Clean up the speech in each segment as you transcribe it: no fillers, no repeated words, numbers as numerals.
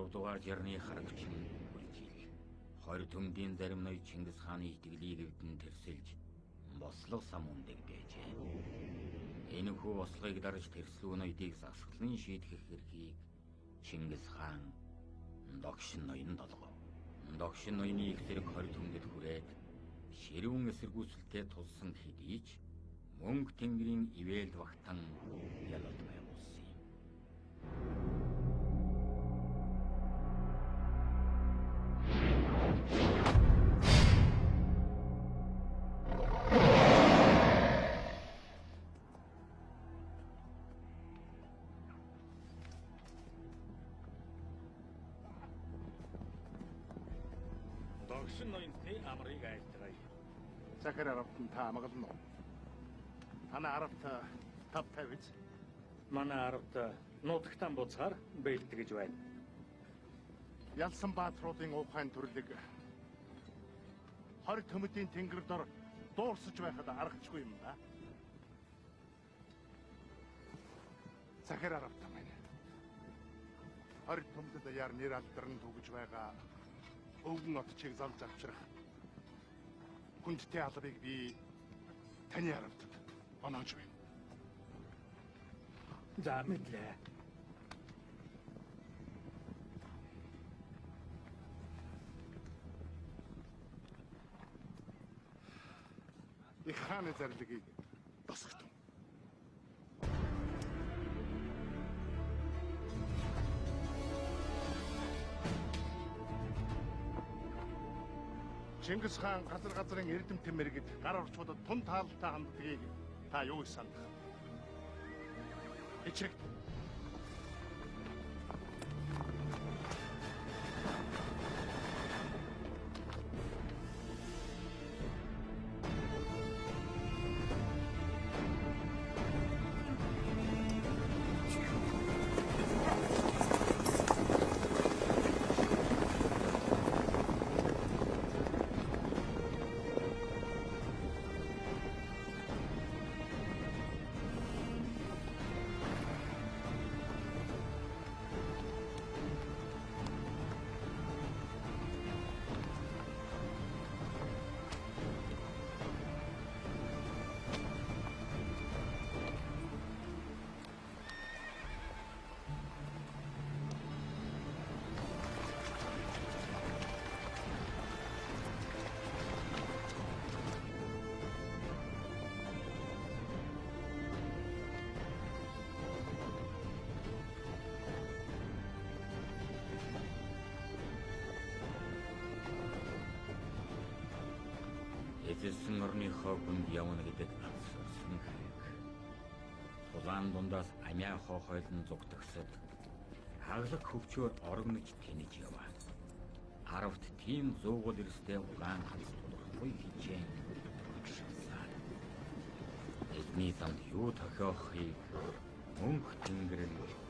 5 дугаар жарны харагчин үлжил. 20 төмдийн зарим ноёд Чингис хааны итгэлийг эвдэн тэрсэлж бослого сам үндэг байжээ. Энэхүү бослогыг дарж тэрслүү ноёдыг засаглан шийдэх эрхийг Чингис хаан Догшин ноёнд олгов. Догшин ноёны их зэрэг 20 төмдөд хүрээд ширүүн эсэргүүцэлтэй тулсан хэдий ч мөнгө тэнгэрийн ивэлд багтан ялалт байгуулсан юм. Догшин ноёнтой амрыг айлтгая. Захар аравтан та амгална уу? Танай аравт тав тавьж. Манай аравт нутагтан буцаар бэлтгэж байна. Ялсан баатруудын ухаан төрлөг 20 төмөдийн тэнгэр дор дуурсаж байхад аргачлгүй юм да. Захар аравт маань 20 төмдөд яар нэр алдарн түгэж байгаа өвгөн отчийг зам завчрах хүндтэй албыг би таны аравтад оноож байна. За мэдлээ. Их хааны зарлагийг босгосон. Чингис хаан газрын эрдэм тэмэргэд гар орчмодод тун таалалтай ханддгийг та юу гэж сандах? Ичрэг. Эзэлсэн орныхоо хүнд явна гэдэг абсурдсан хэрэг. Тулаан дундаас амиа хоохойлон зугтагсад хаглаг хөвчөөр орогнож тэнэж яваа. Аравт тийм зуугал эрстэй угаан ханц тодорхой хичээн шалсаа. Эзний замд юу тохиохыг мөнх тэнгэр нь мэдэх.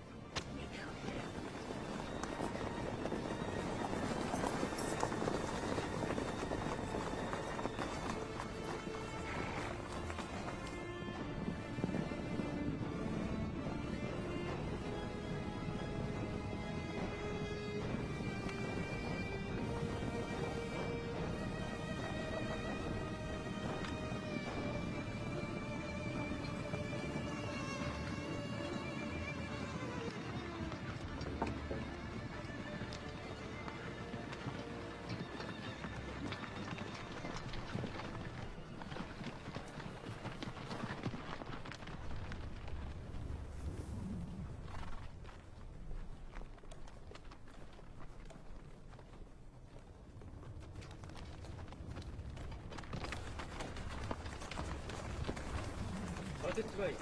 Odetwaj.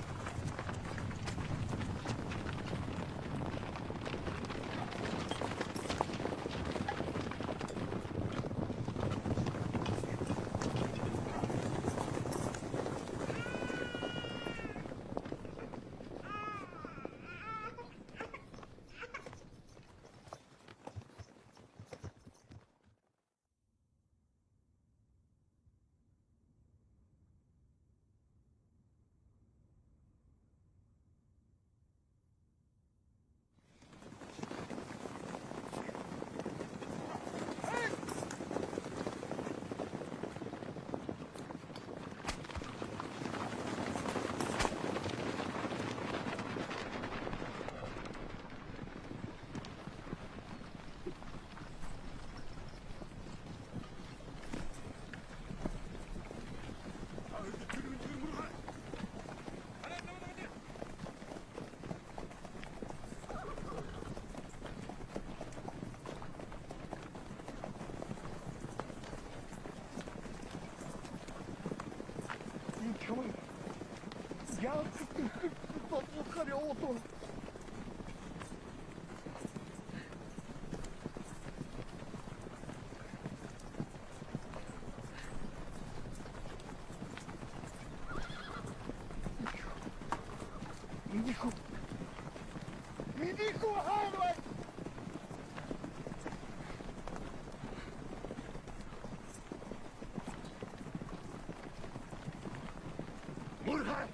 Мурхай!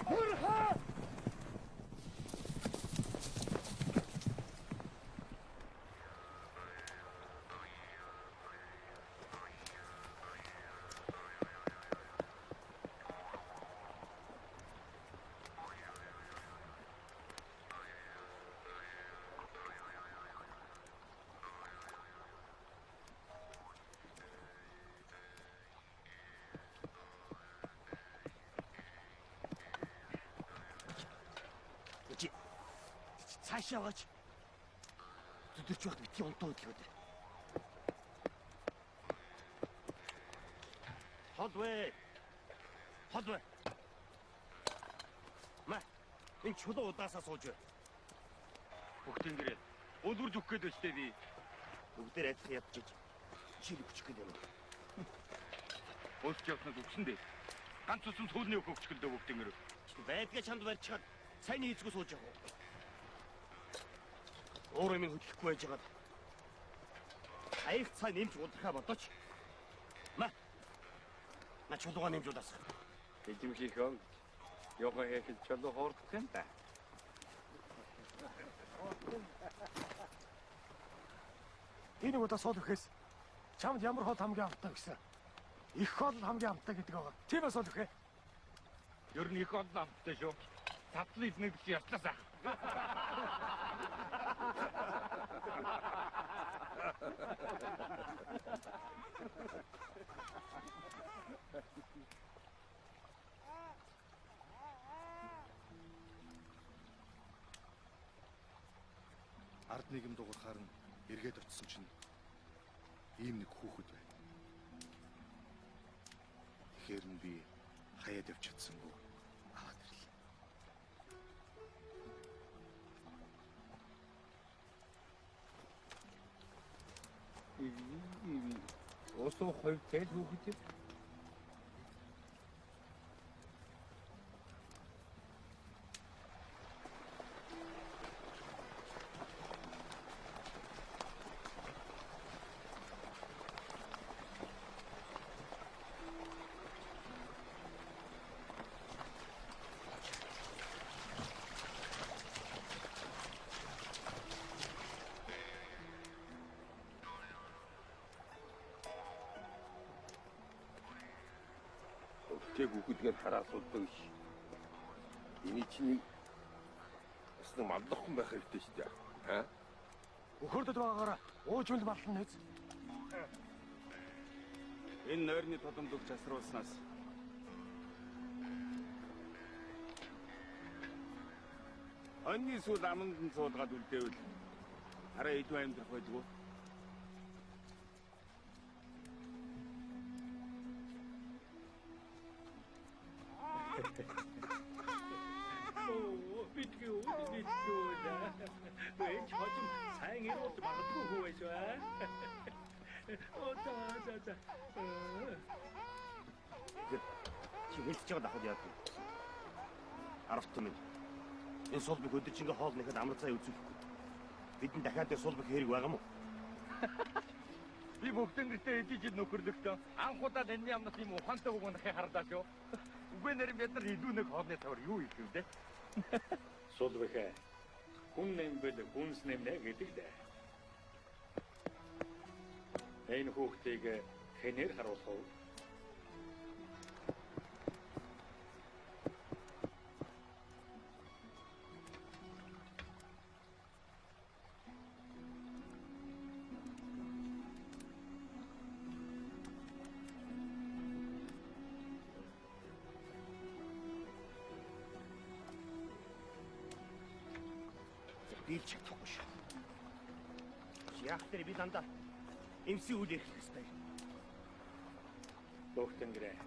Мурхай! Цаашаа яваач. Зүдэрч байхад бити онтоо гэхэд. Ходвэ. Ходвэ. Ма. Энэ чулуу удаасаа сууж бай. Бүгдэн гэрээ. Өлгөрж өгөх гээд өчтэй би. Бүгдээр адилхан ядчих. Чиг хүчих гээд юм. Өлж явсныг өгсөн дээ. Ганц усан сүүлний өх өгч гэлдөө бүгдэн гэрээ. Байдгаа чанд барьчихад сайн хийцгүй сууж явах. Өөрөө минь хөдлөхгүй байж байгаад. Аяг цаа нэмж удрахаа бодооч. Ма. На чулуугаа нэмж удаасах. Эзэмхийхөө ёгоо хийх чулуу хоордох юм да. Энэ удаа суул өгөхөөс чамд ямар хол хамгийн амттай гэсэн. Их хол хамгийн амттай гэдэг байгаа. Тийм бас суул өгөхөө. Ер нь их олон амттай шүү. Татлын эзнийг чи яслаас ах. Ард нийгэм дуурахаар нь эргээд очисон чинь ийм нэг хүүхэд байна. Тэгэхээр нь би хаяад явж чадсангүй аваад ирлээ. Осоо хоёр тэл хүүхэд. Тэг хүүхдгээр хараасуулдаг ш. Эний чинь бас нэг мандахгүй байх хэрэгтэй шүү дээ. Аа? Өхөрдөд байгаагаараа ууж үл бална нэз. Энэ нойрны туламд өгч асруулснаас онны сүүл аманд нь суулгаад үлдээвэл арай илүү амьдрах байлгүй. Битгүү да. Вэ чоч сайн ирээд магадгүй хөө байж байна. За. Чи хэлж байгаа дахад яадаг. Аравт минь. Энэ сулбыг өдөржингөө хоол нэхэд амар цай үзүүлэхгүй. Бидний дахиад сулбыг хэрэг байгаа мó? Би бүгдэн гэртээ эдиж нөхөрлөختөө анхудаа энэ юмнаас юм ухаантай өгөнөхийг хардаа шүү. Үгүй нэр бид нар илүү нэг хоолны тавар юу их юм бэ? Сулбэхэ. Хүн нэмбэл хүнс нэмнэ гэдэг дээ. Энэ хүүхдийг хэнээр харуулах уу? Биелж чадахгүй шүү. Яг тэр би дандаа эмси үйл ярих хэрэгтэй. Бүгдэн гэрээ.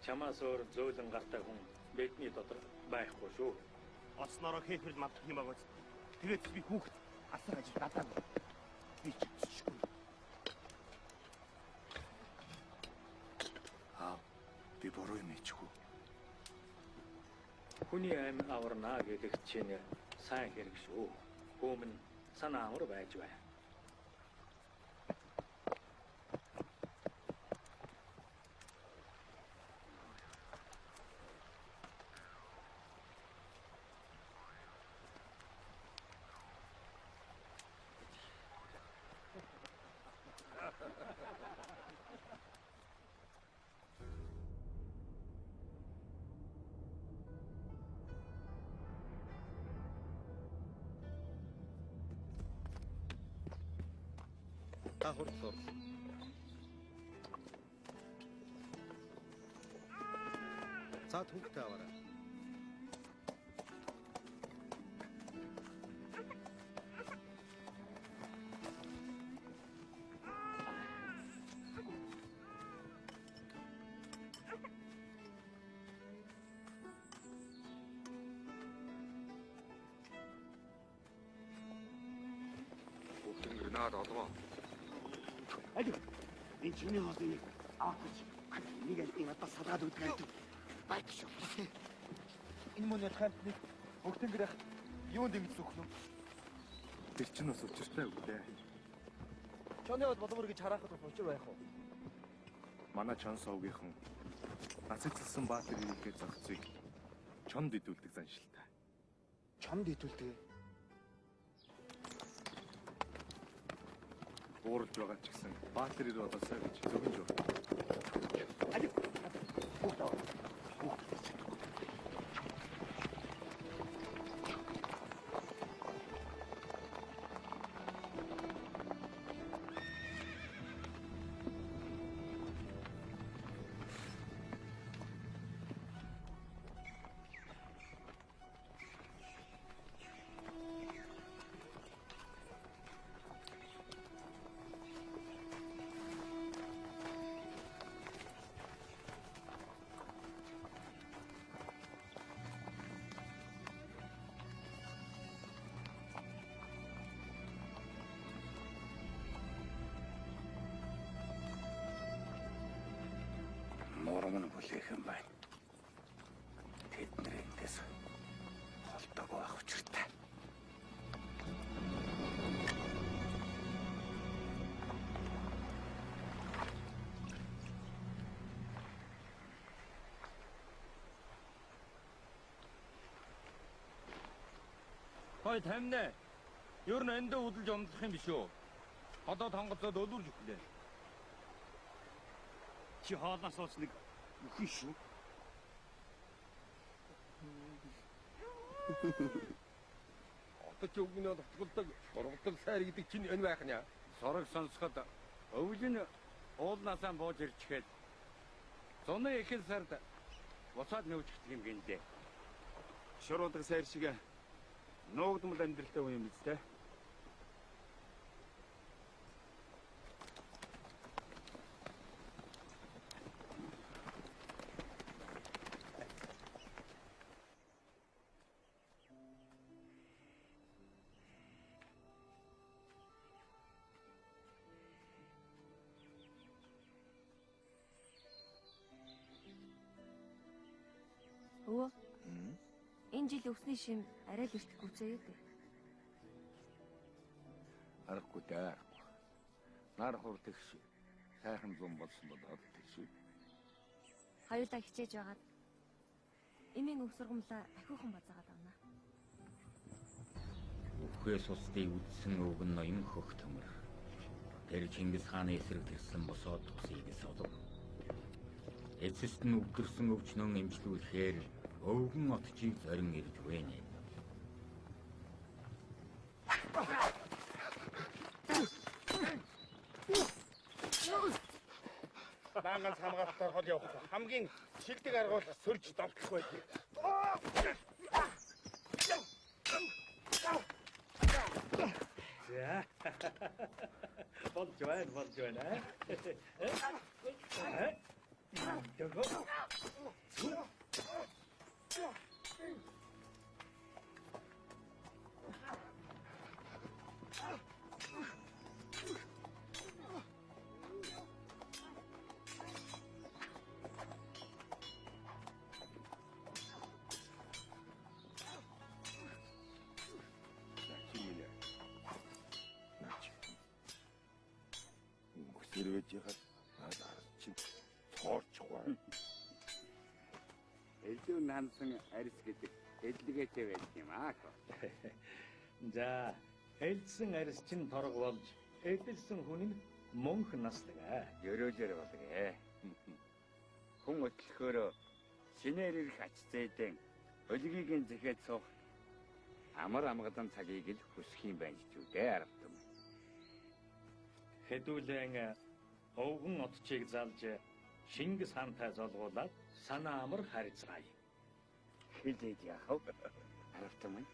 Чамаас өөр зөөлөн гартай хүн бидний дотор байхгүй шүү. Оцноороо хэврэл мадах юм байгаа. Тэгээд би хүүхэд асар ажил надад. Би чичгүй. Би буруу юм хийчихв. Хүний амь аварна гэдэг чинь сайн хэрэг шүү. Хөөмн санаа амар байж байна. Та хурцлуур. За түүхтэй аваарай. Бүгд наад олгоо. Аль энэ чиний хоолыг авах гэж нэг альтын одоо салгаад үдгээд байт шүү. Энэ мөн ятханд нэг бүгдэнгэр ах юунд ингэж зүхнө? Тэр чинь бас учиртай үгтэй. Чоны бол боловор гэж харахад учир байх уу? Манай чон совгийнхан нацагдсан баатар ирээгээ зохицыг чонд идүүлдэг заншилтай. Чонд идүүлдэг. Уурж байгаа ч гэсэн баатар ир болоосаа гэж зөвхөн жоо. Аль бүгд аваа. Нурман бүлэхэн байна. Тэдний эндээс холдог байх учиртай. Хой тамина. Ер нь эндээ удалж ундлах юм биш үү? Одоо тонгоцоод өлөрж өглөө. Чи хоолноос ууч нэг үхэн шүү. Одоо ч өгнөө татгалдаг сургалтал сайр гэдэг чинь энэ байх нь яа. Сорог сонсоход өвлөн уулнаасаа бууж ирчгээд зуны ихэнх сард буцаад нөвчгдэх юм гинлээ. Шуруудаг сайр шиг нуугдмал амьдралтай хүн юм биз дээ. Өвөө. Энэ жил өвсний шим арай л эртгэхгүй заяа дээ. Аргагүй дээ. Нар хурд их сайхан зам болсон болоод тийш. Хоёулаа хичээж байгаад эмийн өв сургамлаа ахиухан базаагаад авна. Өвхөөс устдыг үдсэн өвгөн ноён хөх төмөр. Тэр Чингис хааны эсрэг тэрсэн босоод тусыг солов. Эцэст нь өвдөрсөн өвчнөн эмчлүүлэхээр өвгөн отчийг зорин ирж байна. Даангаас хамгаалалтаар хол явах. Хамгийн шилдэг арга бол сөрж давтлах байдаг. За. Болж байна. Дөгөө. хэрвээ яхад чинь цоорчгүй. Элдв нансан арьс гэдэг эдлэгээтэй байдаг юм аа. За, элдсэн арьс чинь торг болж, эдэлсэн хүн нь мөнх насдаг аа. Ерөөлөр болгээ. Хүн өтлөхөөр шинээр ирэх ач зээдэн өлгийг зэхэд суух амар амгалан цагийг л хүсэх юм байна ч үү дээ аргатам. Хэдүүлэн өвгөн отчийг залж Шингис хаантай золгуулад санаа амар харьцгаая. Хэлээд яах вэ? Аргатам.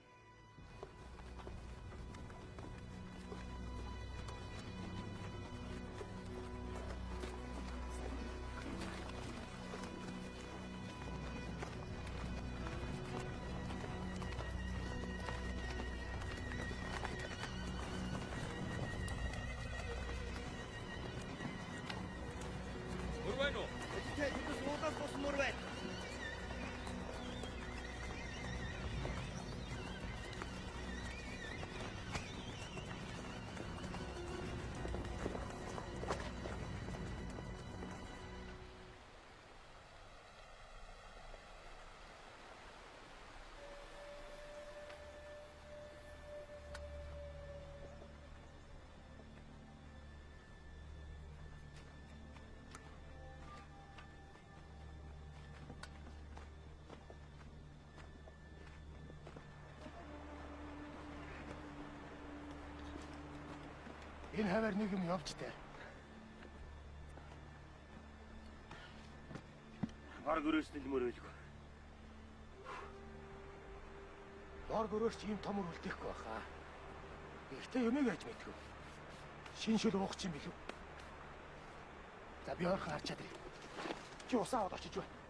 Энэ хавар нэг юм явж таа. Баг өрөөсөл мөрөөлгүй. Дор гөрөөс ийм том үлдээхгүй баха. Ихтэй юмэг яаж мэдгүй. Шин шүл уух чинь билүү. За би ойрхон харчаад ирье. Чи усаа аваад очиж байна.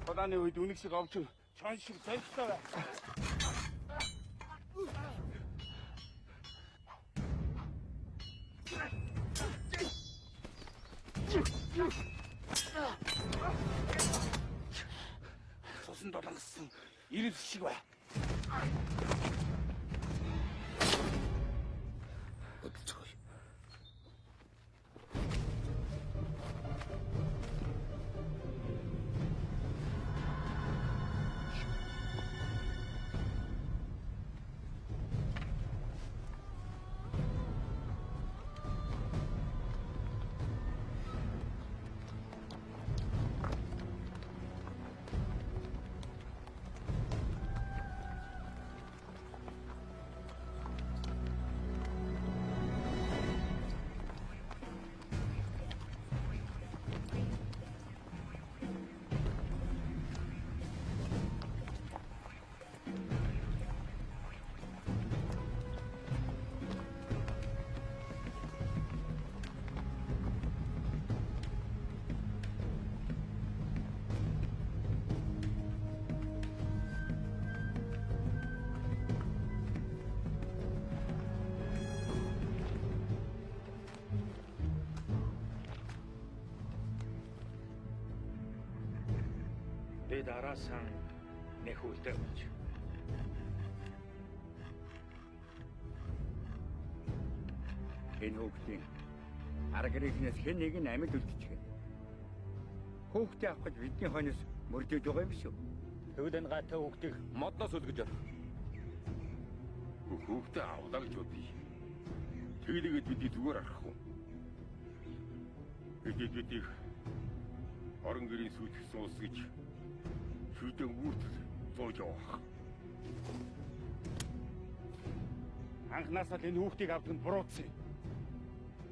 Ходааны үед үнэг шиг овч чон шиг зайлштай бай. Сусан долонгосон ирэл шиг бай. Би дараасан нэхүүлдэг болж. Энэ хүүхдийн арга гэрээс хэн нэг нь амьд үлдчихэ. Хүүхдээ авах гэж бидний хойноос мөрдөж байгаа юм шүү. Тэгвэл энэ гатаа хүүхдийг Модноос үлгэж ор. Хүүхдээ авлаа гэж бодъё. Тэглэгээд бидний зүгээр арахгүй. Бидийг орон гэрийн сүйтгэсэн ус гэж шүдэн үрдэл зоож явах. Анхнаасаа л энэ хүүхдийг авдаг нь буруудсан.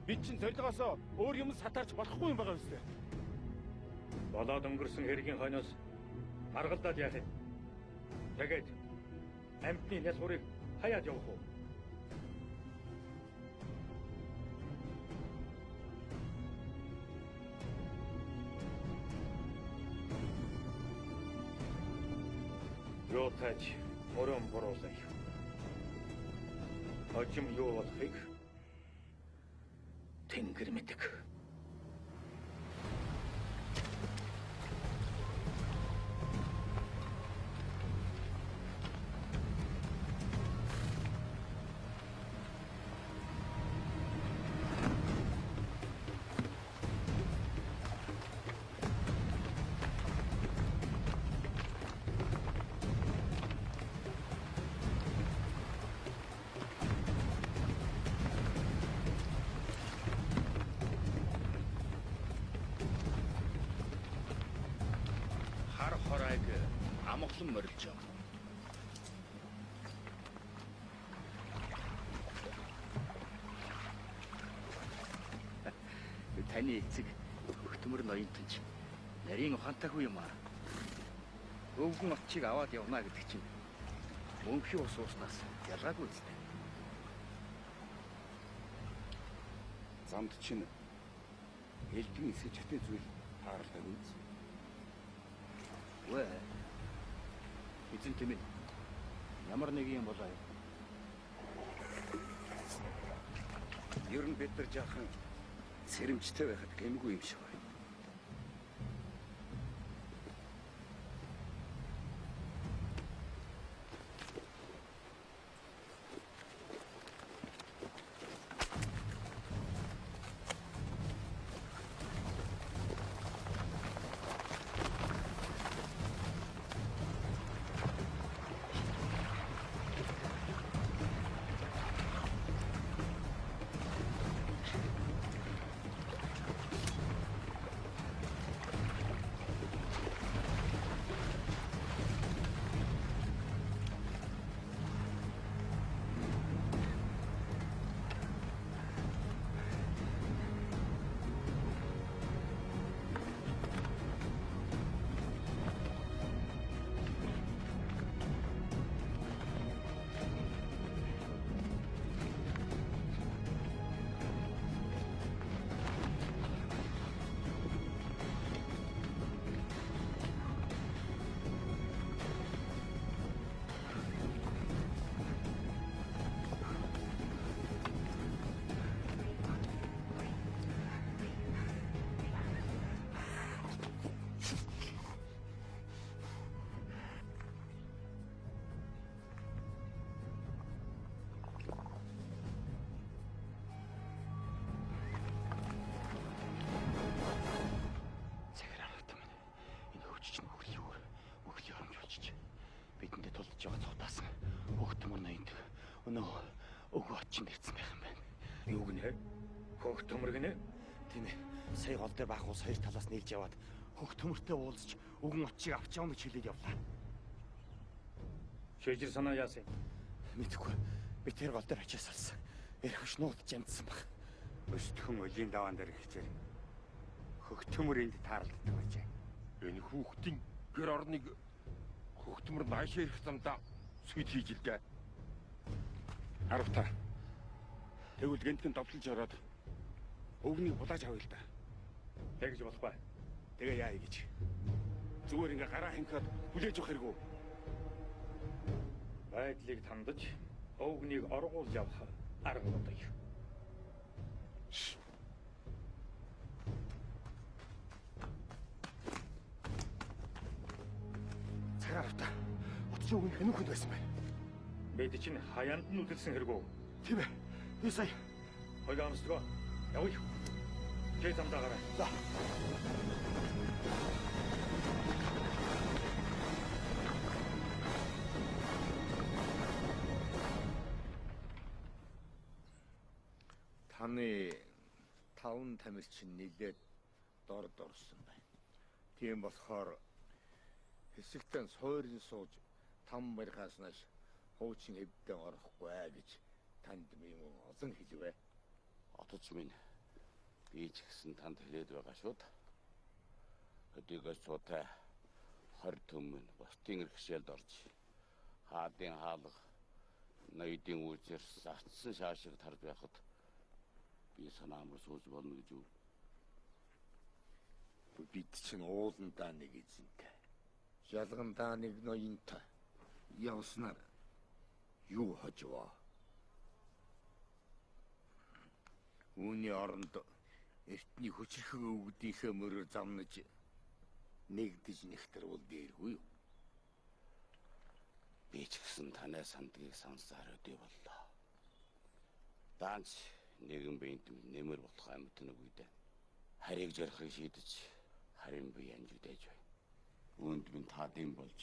бид чинь зорилгоос өөр юм сатаарч болохгүй юм байгаа үстэй. Болоод өнгөрсөн хэргийн хойноос маргалдаад яах юм? Тэгээд амьтны нялхуурыг хаяад явах уу? Юу тааж мөрөн боруулах. Хожим юу болохыг Тэнгэр мэдэг. Хоройг амглан морилж байгаа. Таны эцэг хөтмөр ноёнтонч нарийн ухаантайгүй юм аа. Өвгөн отчийг аваад явна гэдэг чинь мөнхийн ус ууснаас ялгаагүй үстэй. Замд чинь элдэн эсэж хатэ зүйл тааралтай үз. Вэ? Эзэн тэмээ. Ямар нэг юм болоо. Ер нь бид нар жаахан сэрэмжтэй байхад гэмгүй юм шиг байна. Өнөө өгөө очин ирсэн байх юм байна. Юу гинэ? Хөх төмөр гинэ? Тийм ээ. Сая гол дээр баах ус хоёр талаас нийлж яваад хөх төмөртэй уулзч өгөн очийг авч явна гэж хэлээд явлаа. Шийжэр санаа яасан? Мэдхгүй. Би тэр гол дээр ачаас алсан. Эрхэш нуудж амтсан баг. Өстхөн өлийн даваан дээр хичээл. Хөх төмөр энд таарлагддаг байжээ. Энэ хүүхдийн гэр орныг хөхтмөр наашаа ирэх замдаа сүд хийж л дээ. Аравта. Тэгвэл гэнтэн довтлож ороод өвгнийг булааж авъя л да. Тэгж болохгүй. Тэгээ яа гэж. Зүгээр ингээ гараа хинхээд хүлээж авах хэрэггүй. Байдлыг тандаж өвгнийг оргуулж явах арга бодъё. Цагаавта. Утч өвгөн хэнүүхэнд байсан байна. Бид чинь хаяанд нь үдэлсэн хэрэггүй. Тийм ээ. Би сая Хойг амсгаа. Явъя. Чэй замдаа гараа. За. Таны таван тамирчин нэлээд дорд орсон байна. Тийм болохоор хэсэгтэн сойрын сууж там барихаас нааш хуучин хэвдэн орохгүй гэж танд минь олон хэлвэ. Отож минь Би ч гэсэн танд хэлээд байгаа шүү дээ. Өдөргөөс цуутай 20 төмөн бусдын иргэшээлд орж хаадын хаалга ноёдын үүсээр сатсан шаашиг тарж байхад би санаа амар сууж болно гэж үү? Бид чинь ууландаа нэг эзэнтэй. Жалгандаа нэг ноёнтой. Явснаар юу хожвоо? Үүний оронд эртний хүчрхэн өвгдийнхээ мөрөөр замнаж нэгдэж нэгтэрвэл дээргүй юу? Би ч гэсэн танай сандгийг сансаар өдөө боллоо. Даанч нэгэн биед нэмэр болох амьд нэг үедээ харийг жарахыг шийдэж харин би янжудаж бай. Үүнд минь таадын болж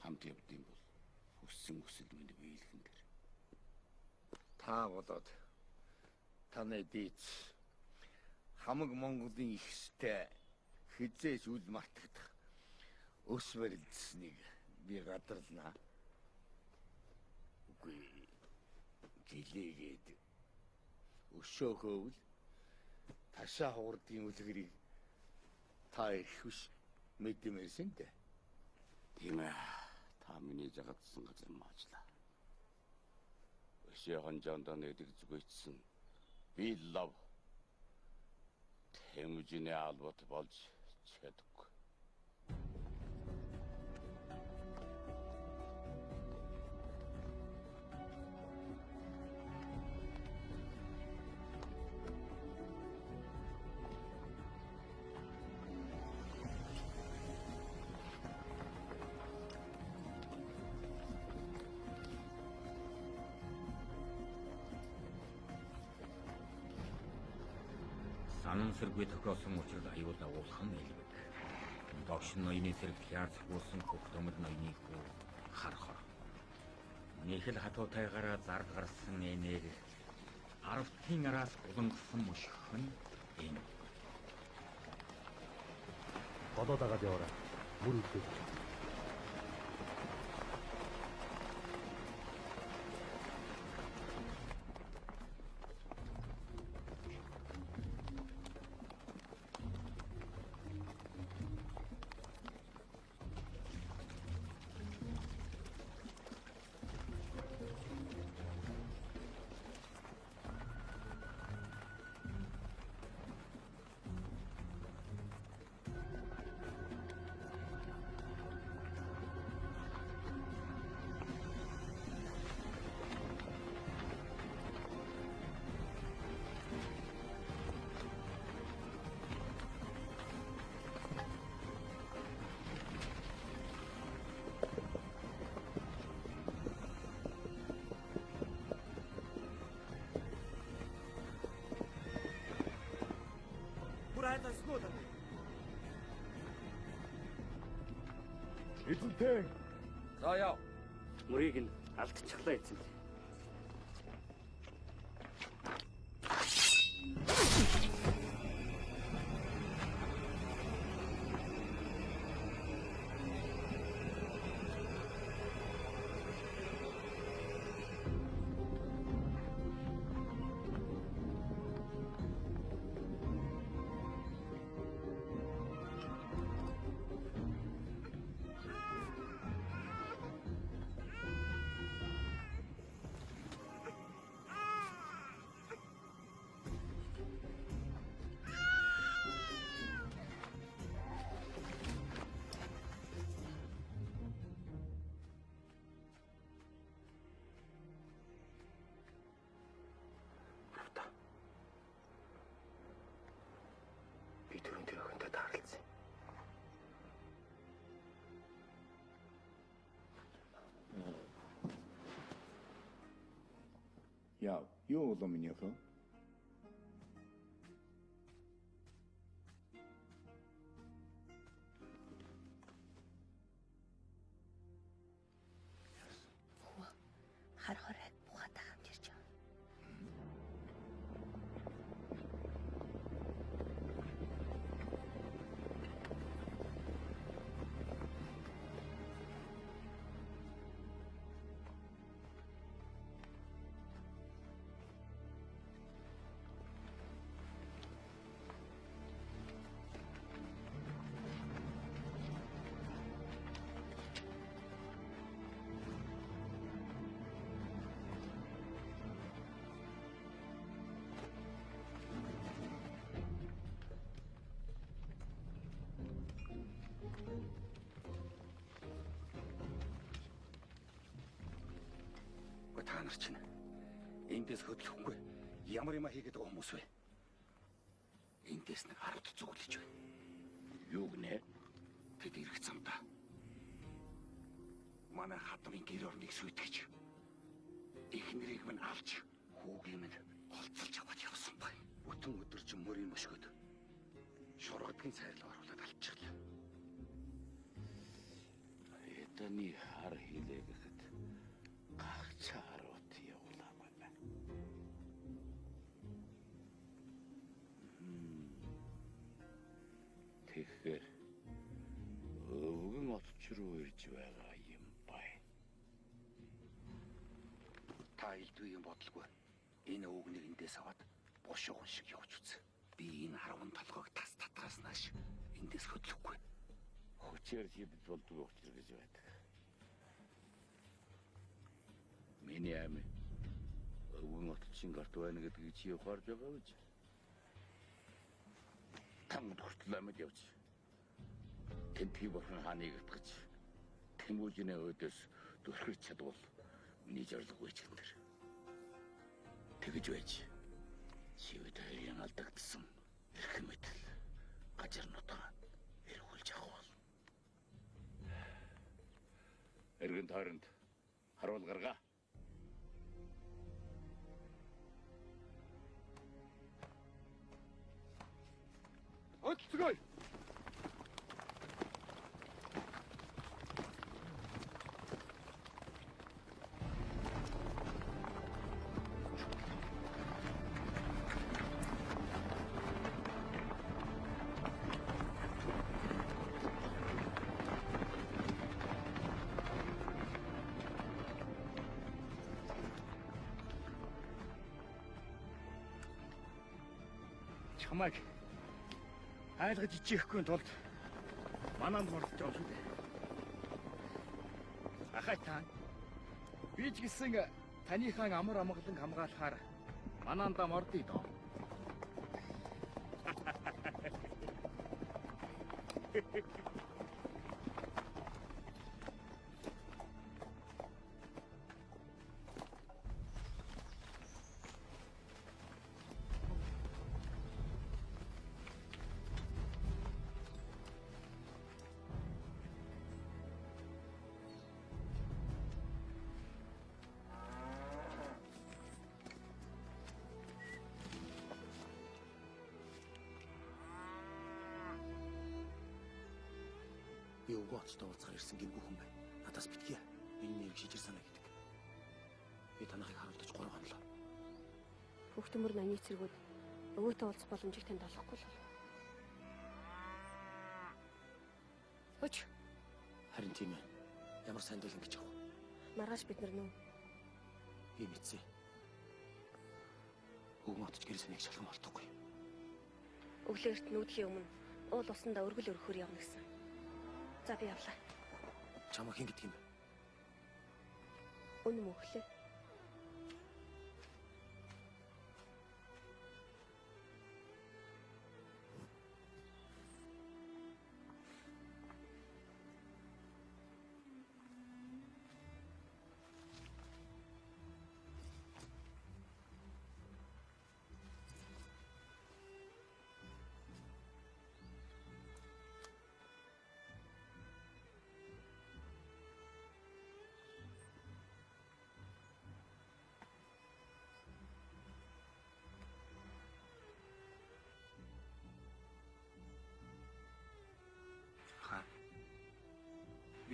хамт явдсан бол хүссэн хүсэл минь биелхэн дэр. Та болоод таны дийц хамаг Монголын ихстэй хизээж үл мартагдах өс барилдсаныг би гадарлаа. Үгүй гэлээгээд өшөөхөөвл ташаа хуурдын үлгэрийг та их хүш мэдмээрсэн дээ. Тийм ээ. Та миний жагадсан газар маажлаа. Өшөө хонжоонд нэгдэг зүгэйцсэн би лав хэмжээний албат болж чадахгүй. Санамсаргүй тохиолсон учраас аюул агуулхан байлбэг. Догш ноёны сэрэгт хяар цэгүүлсэн хөх төмөр ноёны хүү харахор. Нэхэл хатуутайгаараа зард гарсан энээр аравтын араас улангасан мушгих нь энэ. Болоод агаад яваарай. Мөр үлдээж. Эзэнтэй. За яв. Мөрийг нь алдчихлаа эзэн. Би түрүүн тэр охинтой таарлцсан. Ja, юу болоо миний охин? Харахаар бухатай хамт ирж байгаа. нар чинь эндээс хөдлөхгүй ямар юм хийгээд байгаа хүмүүс вэ? Эндээс нэг 10 зүглэж байна. Юу гэнэ? Тэд ирэх замдаа манай хадмын гэр орныг сүйтгэж эхнэрийг минь авч хүүгийн минь олцолж аваад явсан бай. Бүтэн өдөр ч мөрийн мөшгөд шургадгийн цайрлаа оруулаад алчихлаа. Эдний хар хилээгэхэд гахчаарууд явуулаа байна. Тэгэхээр өвгөн отч руу ирж байгаа юм бай. Та илдвэгийн бодлого энэ өвгнийг эндээс аваад бошоогон шиг явж үз. Би энэ 10 толгойг тас татгаас нааш эндээс хөдлөхгүй. Хүчээр шийдэж болдгоо учраас гэж байдаг. Миний ами өвгөн отчин гарт байна гэдгийг чи ухаарж байгаа гэж. Тамд хүртэл амьд явж. Тэнтгийн бурхан хааныг итгэж Тэмүүжиний өдөөс дүрхэж чадвал миний зорилго үеч гэнэр. Тэгэж байж шивэд хоёрын алдагдсан эрхэм мэдл гажир нутгаа эргүүлж авах бол. Эргэн тойронд харуул гаргаа. Өцгөй. Чамайг айлгаж ичээхгүй тулд мананд мордож байгаа шүү дээ. Ахай та. Би ч гэсэн танийхан амар амгалан хамгаалахаар мананда мордъё доо. Би өвгөн очтой уулзахаар ирсэн гингүй хүн байна. Надаас битгий. Энэ нэр шижир санаа гэдэг. Би танахыг харуулдаж 3 хонлоо. Хүүхдмөр наны цэргүүд өвөөтэй уулзах боломжийг танд олохгүй л. Өч. Харин тийм ээ. Ямар сайн дэл ингэж явах. Маргааш бид нар нөө. Би мэдсэн. Өвгөн отч гэрээс нэг шалгам олдохгүй. Өглөөрт нүүдлийн өмнө уул усандаа өргөл өргөхөр явна гэсэн. За би явлаа. Чамаа хэн гэдэг юм бэ? Үнэн мөхлөө.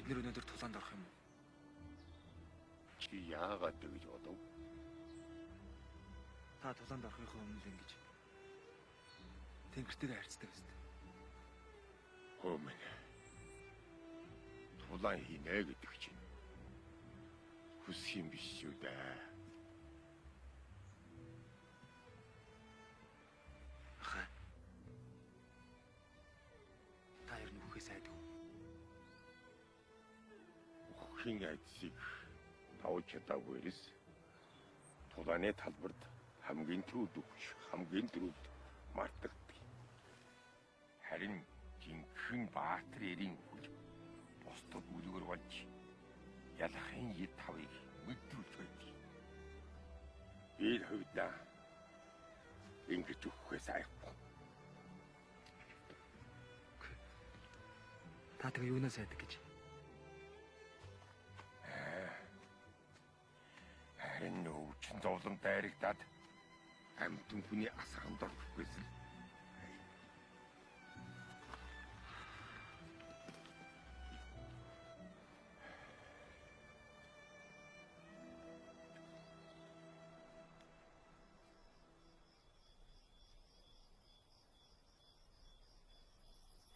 Бид нэр өнөөдөр тулаанд орох юм уу? Чи яагаад тэгж бодов? Та тулаанд орохын өмнө л ингэж Тэнгэртэйгээ харьцдаг гэсэн. Хөөмэн. Тулаан хийнэ гэдэг чинь хүсэх юм биш шүү дээ. Хаа. Та ер нь үхээс айдаг. Хин айдсыг давж чадаагүйс тулааны талбарт хамгийн түрүүд өгч хамгийн түрүүд мартагддаг. Харин жинхэнэ баатар эрийн хүл бусдад үлгэр болж ялахын ид тавыг мэдрүүлж байдаг. Би л хувьдаа ингэж өгөхөөс айхгүй. Та тэгээ юунаас айдаг гэж? Харин өвчин зовлон дайрагдаад амьтан хүний асарганд орохгүйс л.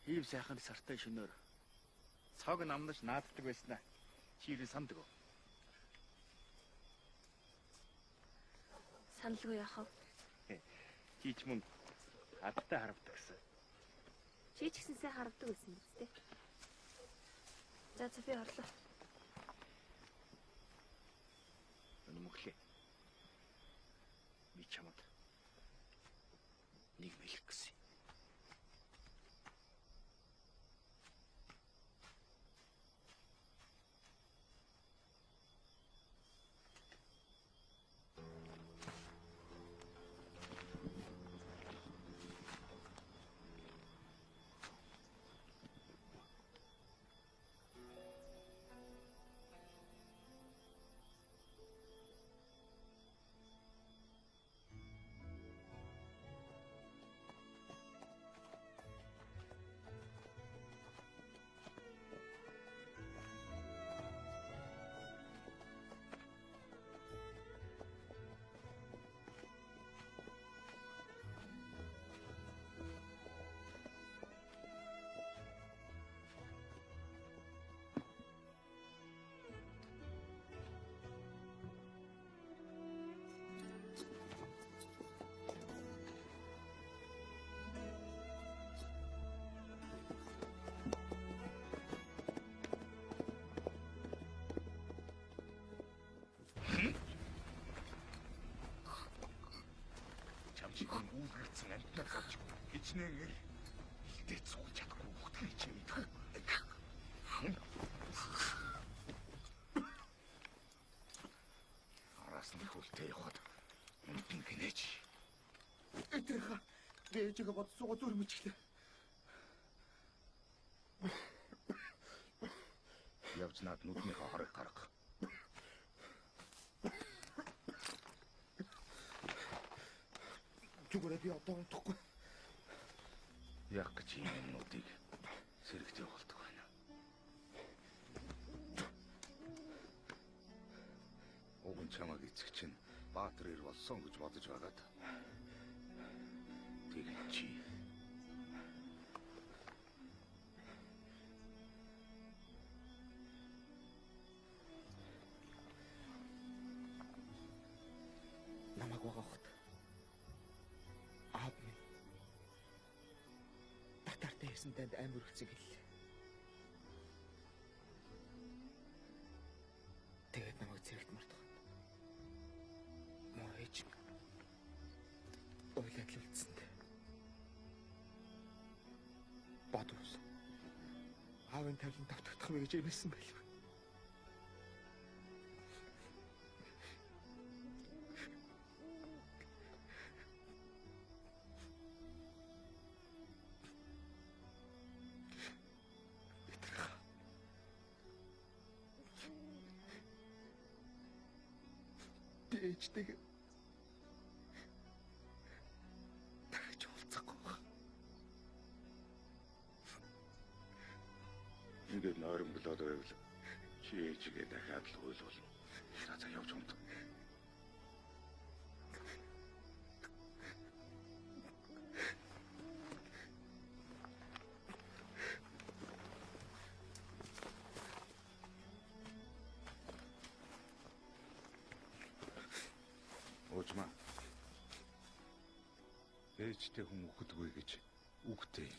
Ийм сайхан сартай шөнөөр цог намнаж нааддаг байснаа чи юу санддаг уу? Саналгүй яхав. Чи ч мөн хаттай харагдаг гэсэн. Чи ч гэсэн сайн харагдаг байсан биз дээ. За Софи орлоо. Энэ мөглөө. Би чамд нэг мэлэх гэсэн. Чамчигын үүргэсэн амтнаас авч хичнээн илдээ цугж чадахгүй хөтгөй чи мэдэх. Араас нь хөлтэй явахад үнтэн гинэж. Эдрэха ээжигээ бодсоо зүр мөчлээ. Явж наад нүднийхээ хорыг гарга. Зүгээр би одоо унтахгүй. Яг гэж ийм юмнуудыг сэрэгт явуулдаг байна. Уг нь чамайг эцэг чинь Баатар ир болсон гэж бодож байгаад. Тэгээд чи намайг угаахад аав минь татартай хийсэн танд амар өгсөн гэлээ. Тэгээд намайг зэрэгт мартахад муу ээж ойлаад л үлдсэндээ бодвол аавын тавлан давтагдах мэй гэж эмээсэн байлгүй. Ээжтэйгээ дахиж уулзахгүй байна. ингээд нойрон болоод байвал чи ээжигээ дахиад л уйлуулна. Цаацаа явж унт. Очма. Ээжтэй хүн өгдөггүй гэж үгтэй.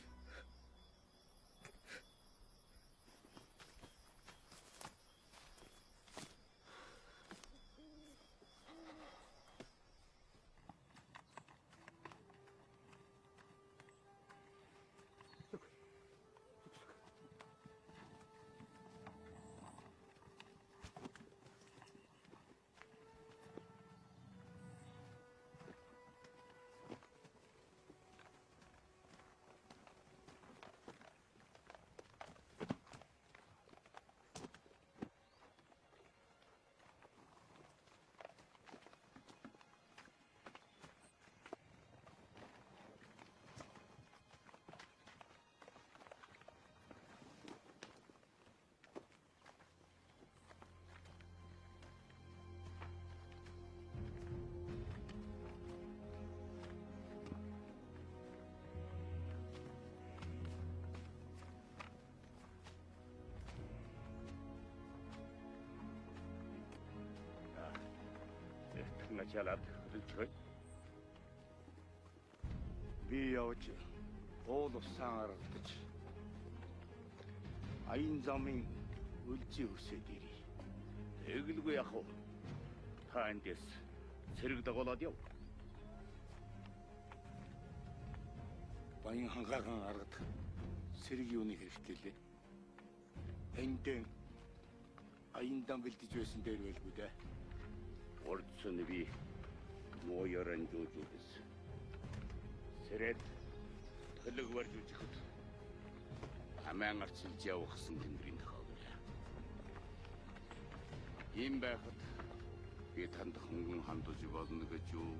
ачаалаад хөлжгөө. Би явж уул усан аргадаж аян замын үлзий өсөд ирий. Тэгэлгүй яах вэ? Та эндээс цэрэг дагуулад яв. Баян хангаахан аргад сэрэг юуны хэрэгтэй лээ. Эндэн аяндаа бэлдэж байсан дээр байлгүй дээ. Урдсан би моёрон жүүжүүдс. Сэрэд төлөг барж үжихэд амиан арчилж явахсан тэнгэрийн тохиолдол. Ийм байхад би танд хөнгөн хандаж болно гэж юу?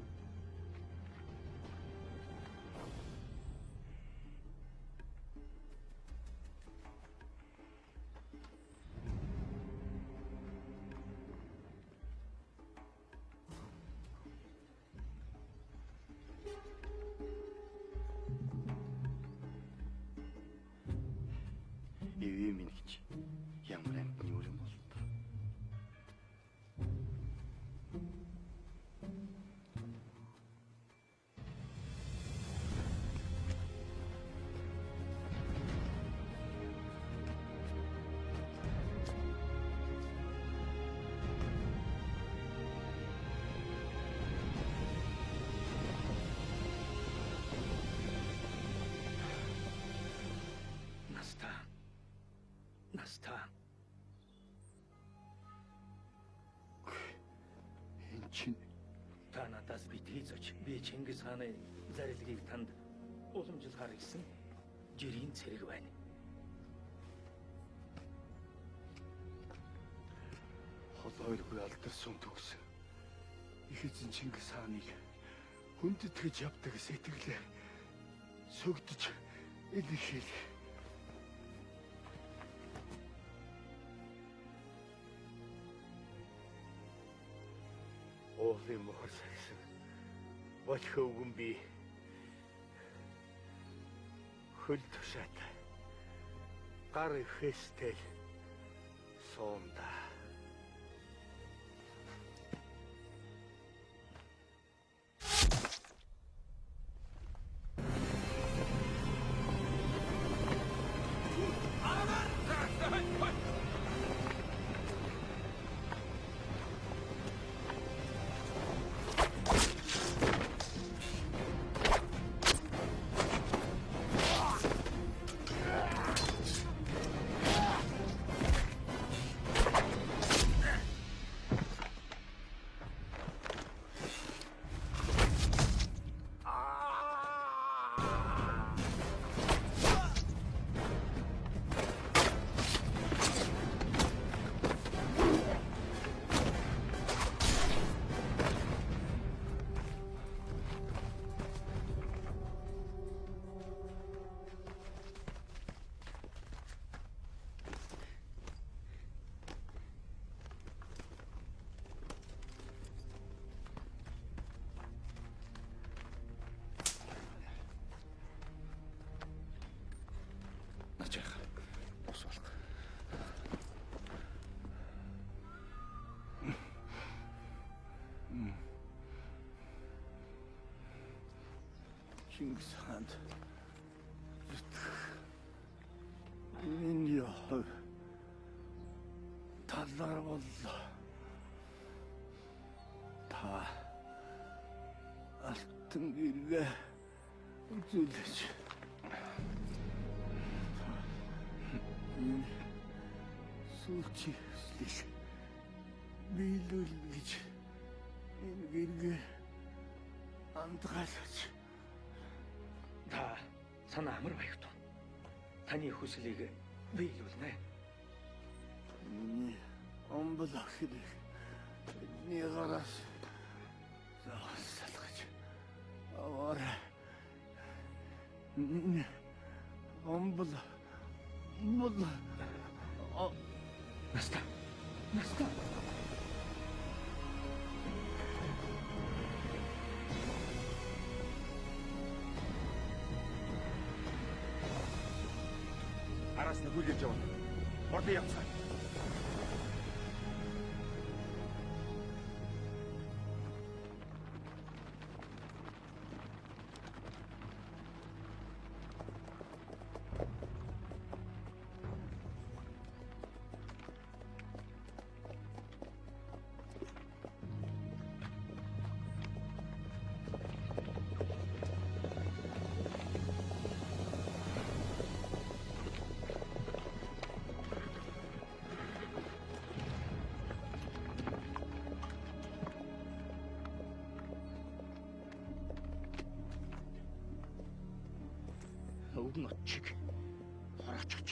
Эвэмин гэж ямар амтны өрөм бол та. Настан. Энэ чинь Та надаас битгий зоч. Би Чингис хааны зарилгыг танд уламжлахаар гэсэн жирийн цэрэг байна. холойлгүй алдарсан төгс. Их эзэн Чингис хааныг хүндэтгэж явдаг сэтгэлээ сүгдэж илэрхийл. Уулын мохор сагсан болхөвгөн би хөл тушаат гар ихээстэй соонда. Чингис хаанд энэ яа талаар боллоо. Та алтан гэргээ үзүүлж сүүлчийн хүслийг биелүүлнэ гэж энэ гэргээ амтгалж Та санаа амар баягтун. Таны хүслийг биелүүлнэ. Миний омбол ахлыг бидний гараас салгаж аваарай. Миний омбол Настан. Араас нь хүлээж явна. Ордын явцгаа. өвгөн от чиг хорооч.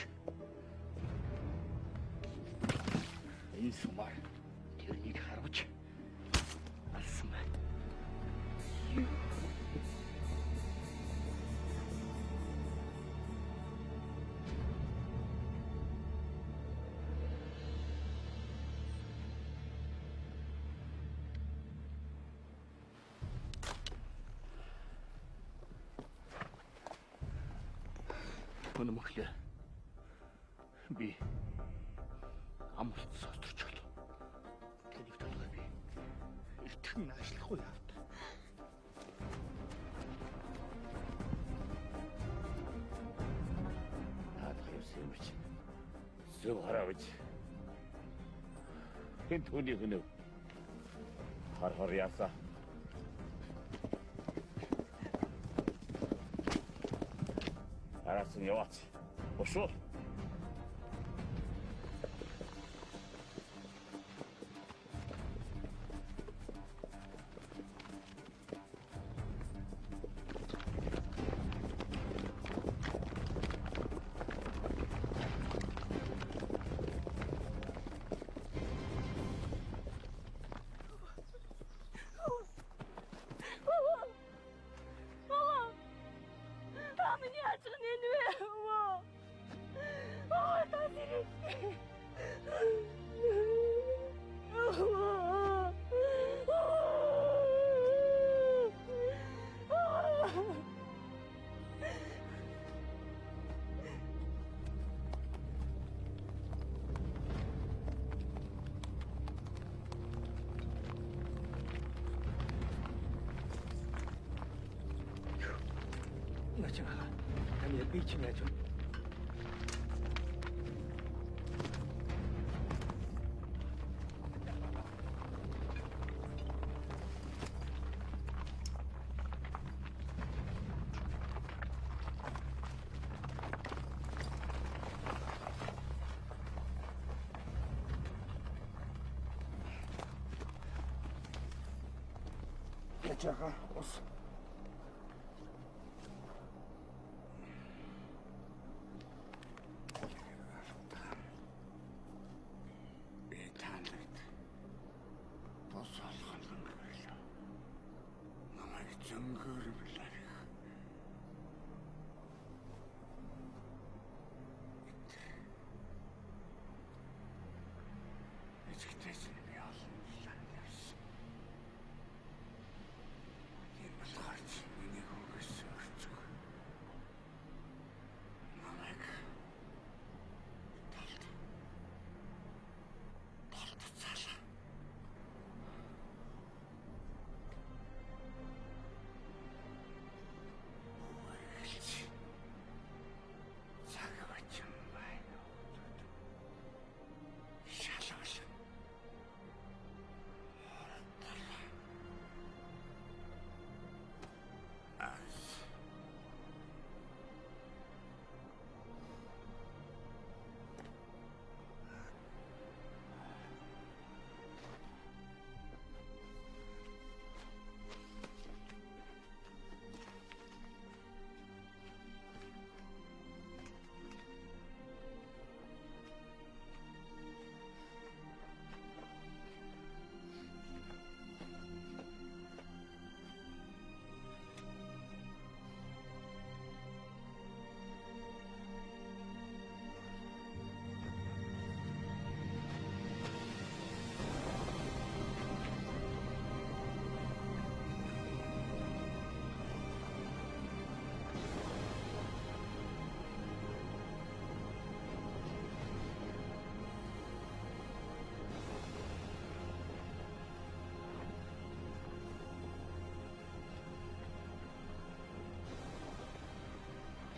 Энэ сумаар тэрнийг харваж алсан байна. Өнөмөглөө. Би амлт состорч болов. Тэнийг толгой би итгэн ажиллахгүй явд. Наад хоёр сэрмэж. Зөв хараавч. Хэн түүний хөнөв. Хар ясаа. Арасан яваач. Бошоо. 나중아, 담이 비치 내줘. Яжаага ус.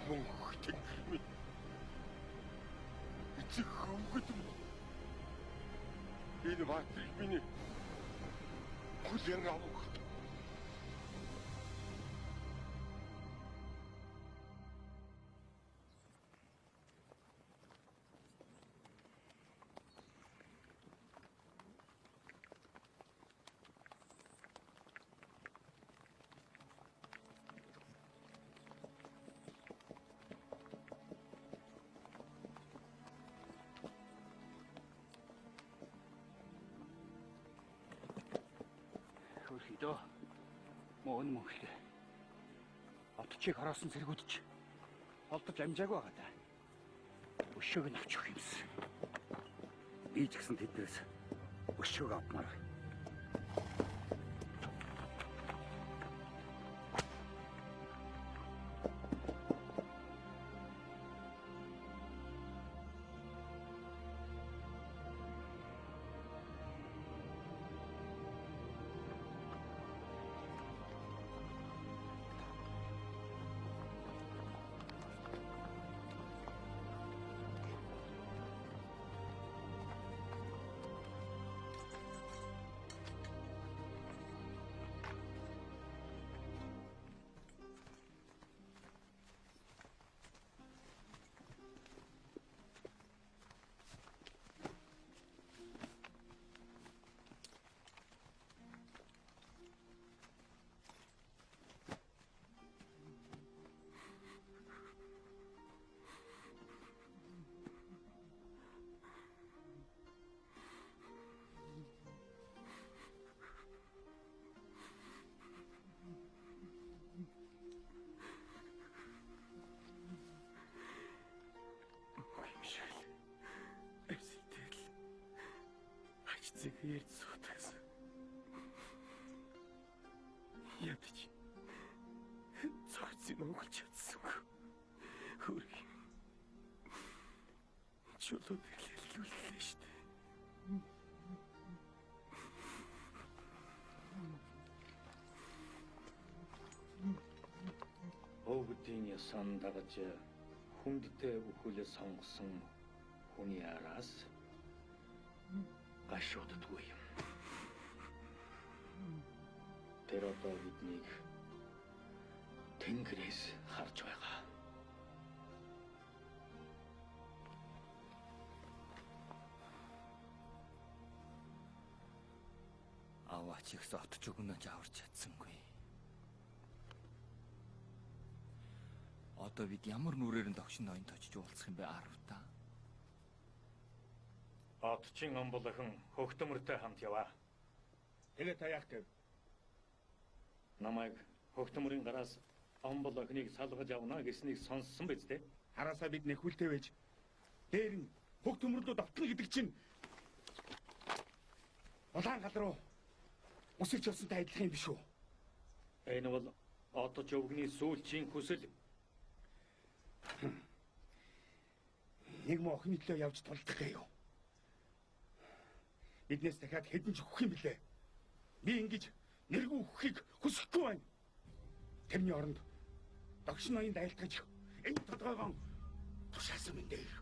Мөнхөд минь. Эцэг хөвгөд минь. Энэ баатрыг миний хүлээн авах. Мөн мөхлөө. Отчийг хараасан цэргүүд ч олдож амжаагүй байгаа даа. Өшөөг нь авчих юмсан. Би ч гэсэн тэднээс өшөөг авмаар. Зэхэрд сутгасан. Ядч. Цогцын өнгөлж чадсангүй. Хөрх. Чулууд хэлүүллээ штэ. Өвгдийн ясан дагаж хүндтэй бүхүүлээ сонгосон хүний араас гашууддаггүй юм. Тэр одоо биднийг тэнгэрээс харж байгаа. Аваач их сотч өгнөж аварч чадсангүй. Одоо бид ямар нүрээр нь тогшин ноён точиж уулзах юм бэ 10 та? Отчин омбол охин хөгтөмөртэй хамт яваа. Тэгээ та яах гэв? Намайг хөгтөмөрийн гараас омбол охиныг салгаж авна гэснийг сонссон биз дээ. Хараасаа бид нэхүүлтэй байж. Дээр нь хөг төмөрлөө давтна гэдэг чинь улаан гал руу усэрч явсантай адилхан юм биш үү? Энэ бол отч өвгний сүүлчийн хүсэл. Нэг мөн охины төлөө явж тулдах гээ юу? Биднээс дахиад хэдэн ч өгөх юм блэ? Би ингэж нэргүй өгөхийг хүсэхгүй байна. Тэрний оронд догшин ноёнд айлтгаж энэ толгойгоо тушаасан юм дээр.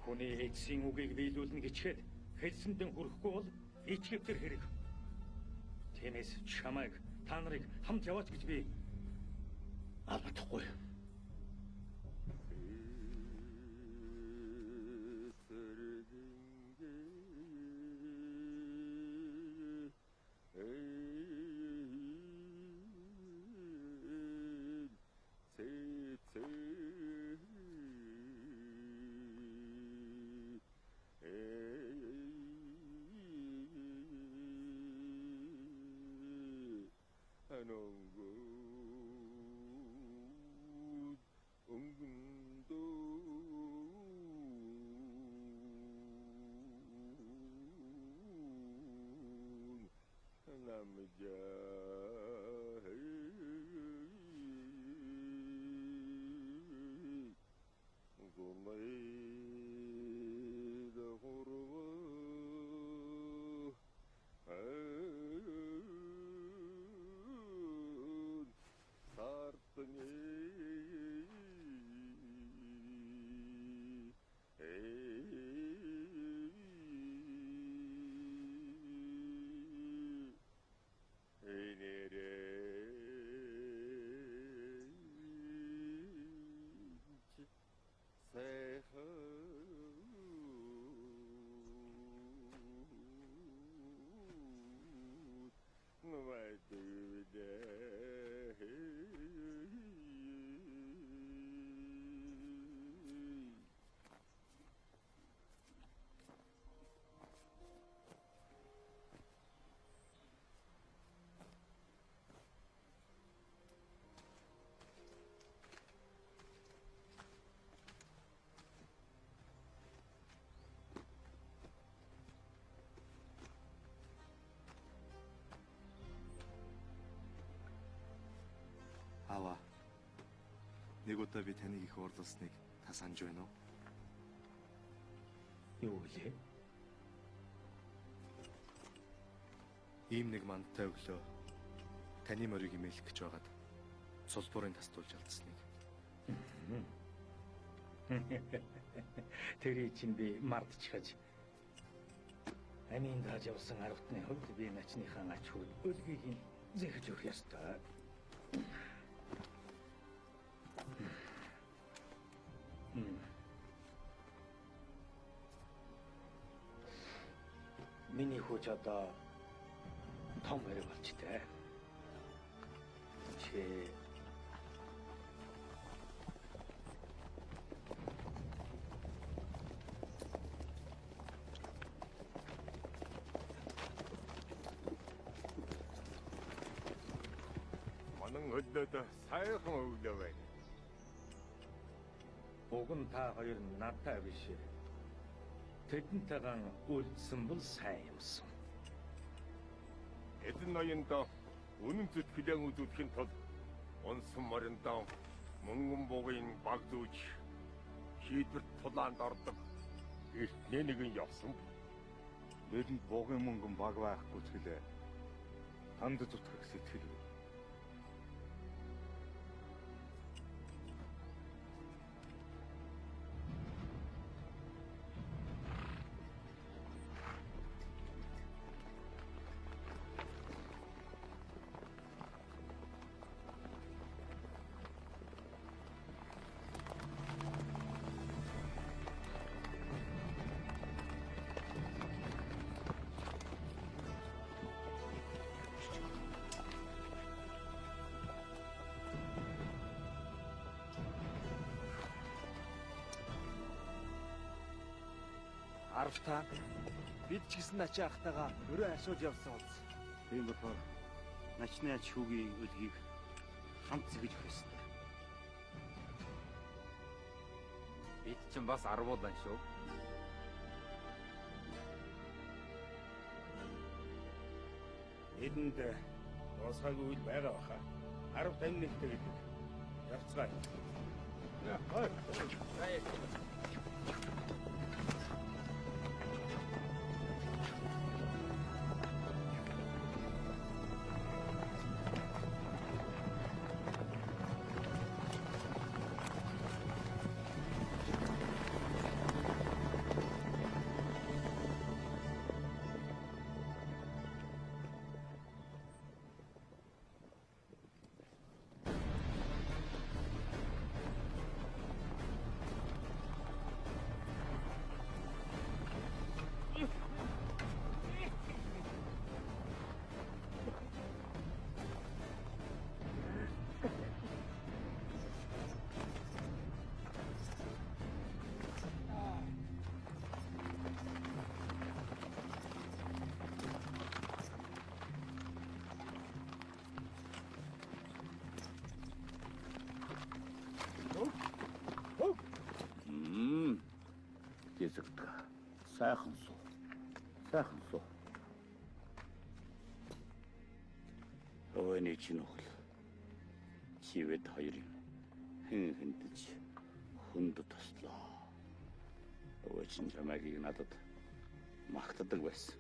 Хүний эцсийн үгийг биелүүлнэ гэчихэд хэлсэндэн хүрэхгүй бол ичгэвтер хэрэг. Тиймээс чамайг та нарыг хамт яваач гэж би албадахгүй. Аава. Нэг удаа би таныг их уурлуулсныг та санаж байна уу? Юу вэ? Ийм нэг мандтай өглөө таны морийг имэйлэх гэж байгаад сулбуурын тастуулж алдсныг. Тэрий чинь би мартчихаж. Амин дааж явсан аравтны хувьд би начныхаа ач хөлгийг нь зэхэж өгөх ёстой. Миний хүүч одоо том хэрэг болчтой. Чи Манан өглөөд сайхан өглөө байна. уг нь та хоёр надтай биш. Тэдэнтэйгэн үлдсэн бол сайн юмсан. Эдэн ноёндоо үнэн зүтгэлэн үзүүлэхин тулд унсан мориндоо мөнгөн бугын баг зүүж шийдвэрт тулаанд ордог. Эртний нэгэн явсан. Нэрэнд бугын мөнгөн баг байхгүй зүйлээ ханд зүтгэх сэтгэл. Аравтаа бид ч гэсэн начи ахтайгаа өрөө ашуулж явсан биз. Тийм болохоор начны ач хүүгийн үлгийг хамт зэгж өгөх ёстой. Бид чинь бас арвуулан шүү. Эдэнд дуусгаагүй үйл байгаа баха. 10 51-тэй гэдэг. Явцгаая. Дэсэгдэг. Сайхан суу. Сайхан суу. Өвөний чинь өхөл. Чивэд хоёрын хэн хэндэж хүнд тослоо. Өвөө чинь чамайг надад магтдаг байсан.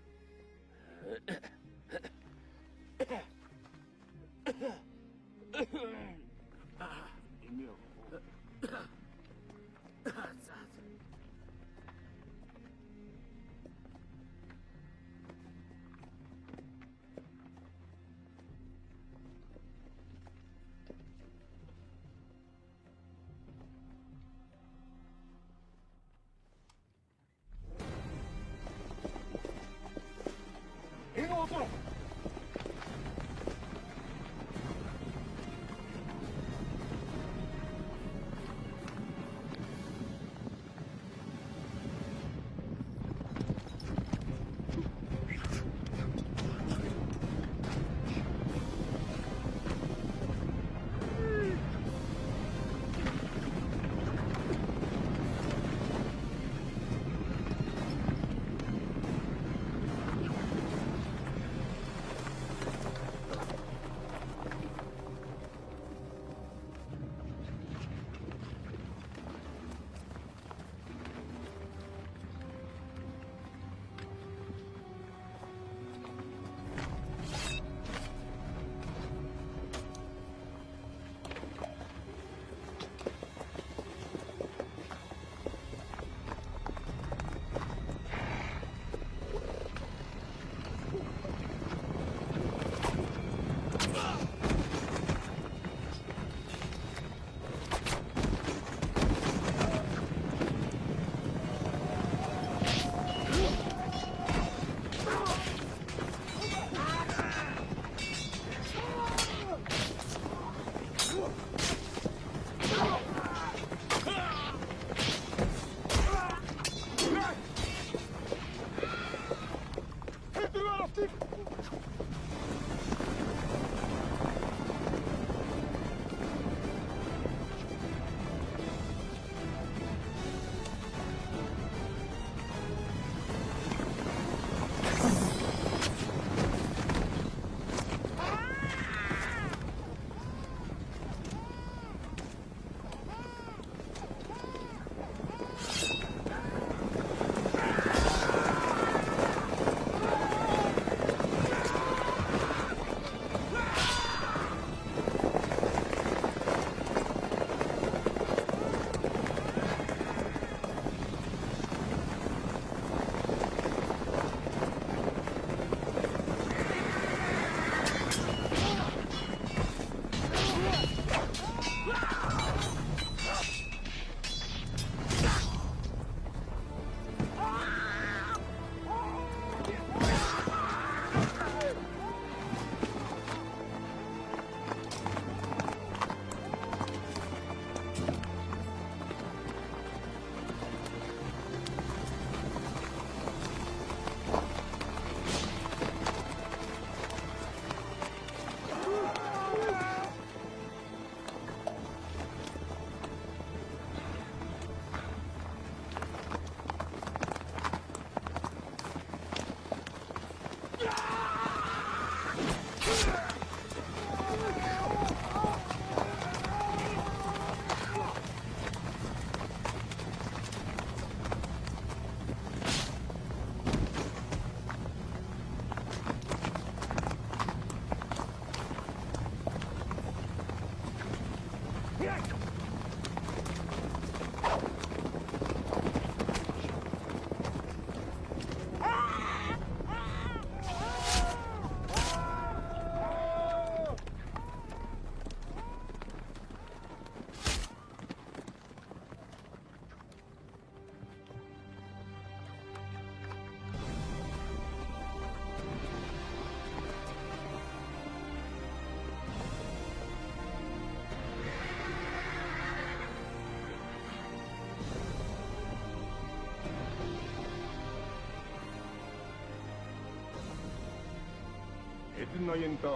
эдэн ноёнда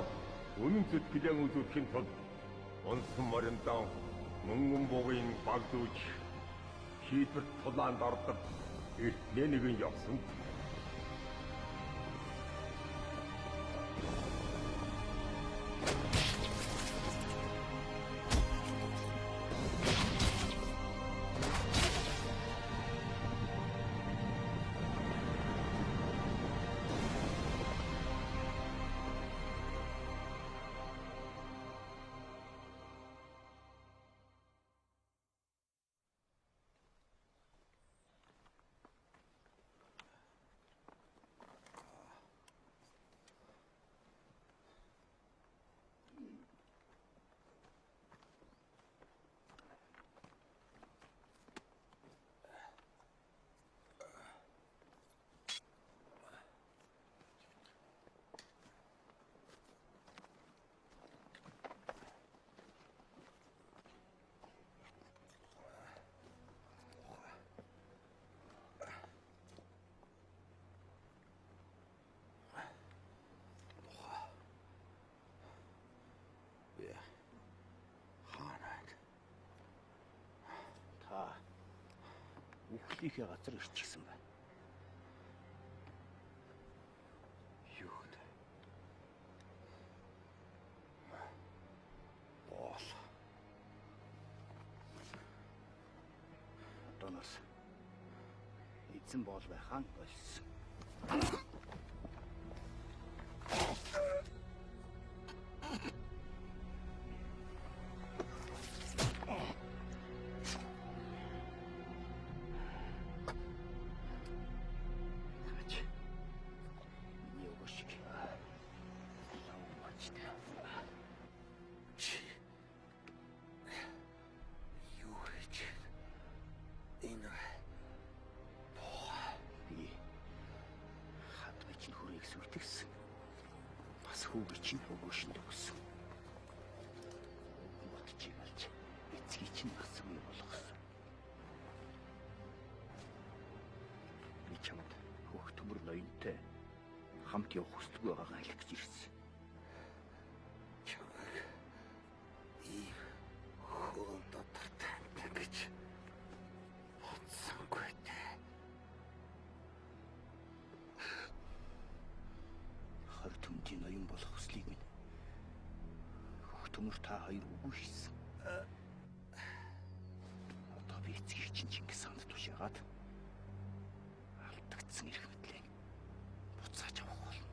үнэн зүтгэлийн үзүүлэхийн тулд онсон морин даан мөнгөн бугын багдууч шийдвэрт тулаанд ордог эртний нэгэн явсан. Үхлийнхээ газар ирчихсэн байна. Юу вэ? Боол. Одооноос эзэн боол байхаа нь болсон. Сүйтгсэн. Бас хүүгээ чинь өгөөшөнд өгсөн. Бодчих юм алж эцгийг чинь бас үе болгосон. Би чамд хөөх төмөр ноёнтой хамт явах хүсэлгүй байгаагаа хэлэх гэж ирсэн. Чамайг ийм хөөн дотор тавьдаг гэж бодсонгүй. Төмжийн ноён болох хүслийг минь хөх төмөр та хоёр үгүй хийсэн. Одоо би эцгийг чинь Чингис хаанд тушаагаад алдагдсан эрх мэдлээ буцааж авах болно.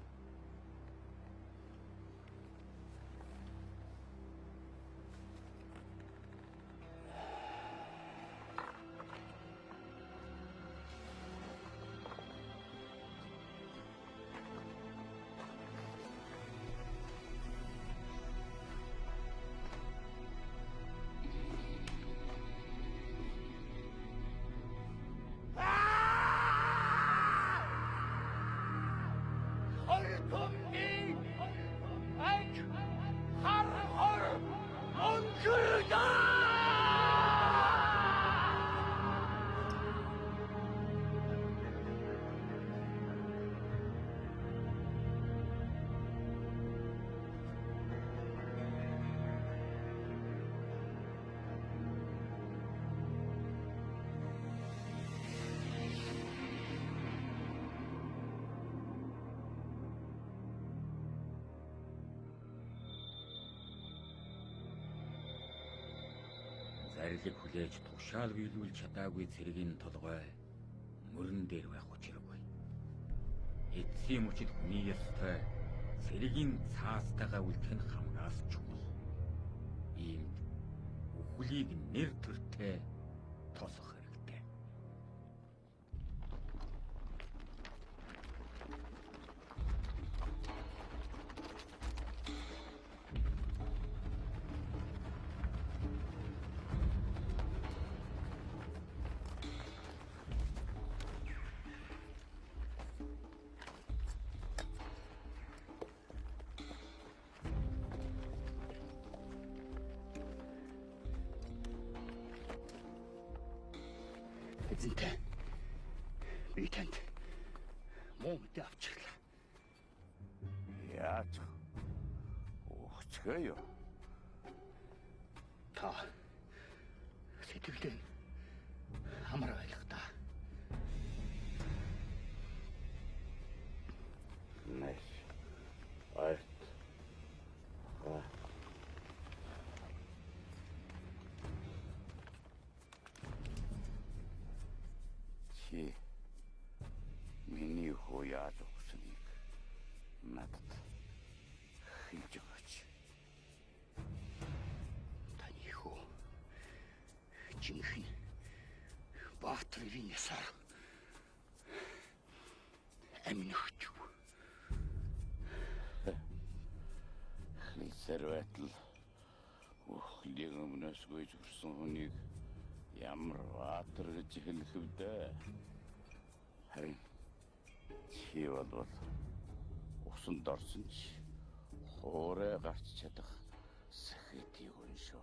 Зарилэг хүлээж тушаал биелүүлж чадаагүй цэргийн толгой мөрөн дээр байх учиргүй. Эцсийн мөчид хүний ёстой цэргийн цаастайгаа үлдэх нь хамраас чухал. Иймд хүлийг нэр төртэй тосох хэрэгтэй. Эзэнтэй би танд муу мэдээ авчихлаа. Яаж? Ухчихъя. Та сэтгэлдээ амар байлах та. Найс. Айт. Чи миний хөө яаж өгснэг надад хэлж өгөөч. Таны хөө жинхэнэ Баатрын ясаар аминахч. Хэлсээр байтал өхлийн өмнөөс гүйж өрсөн хүнийг ямар Баатар гэж хэлэх вдэ. Харин чи бол усанд орсон ч хоорой гарч чадах сэхэтий хүн шүү.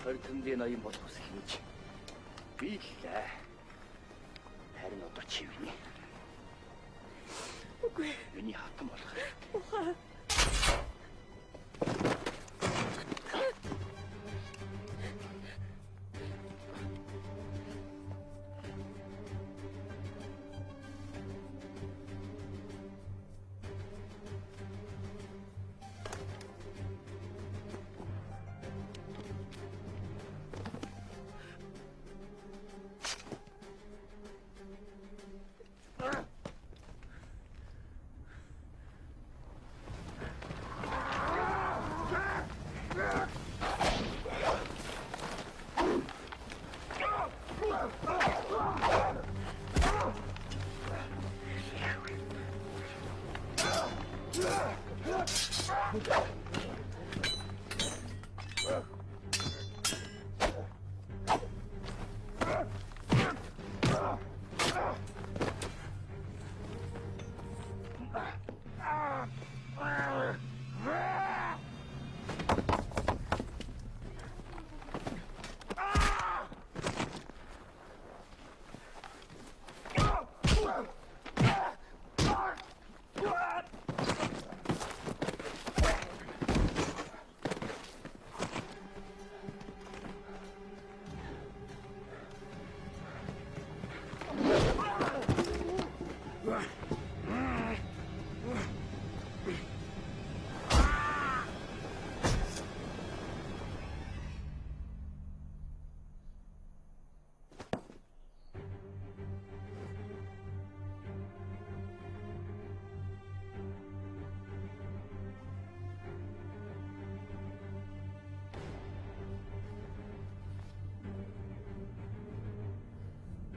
Хортомдын ноён болох ус хинж. Би л харин одоо чи миний. Үгүй. Миний хатан болох. Ухаа.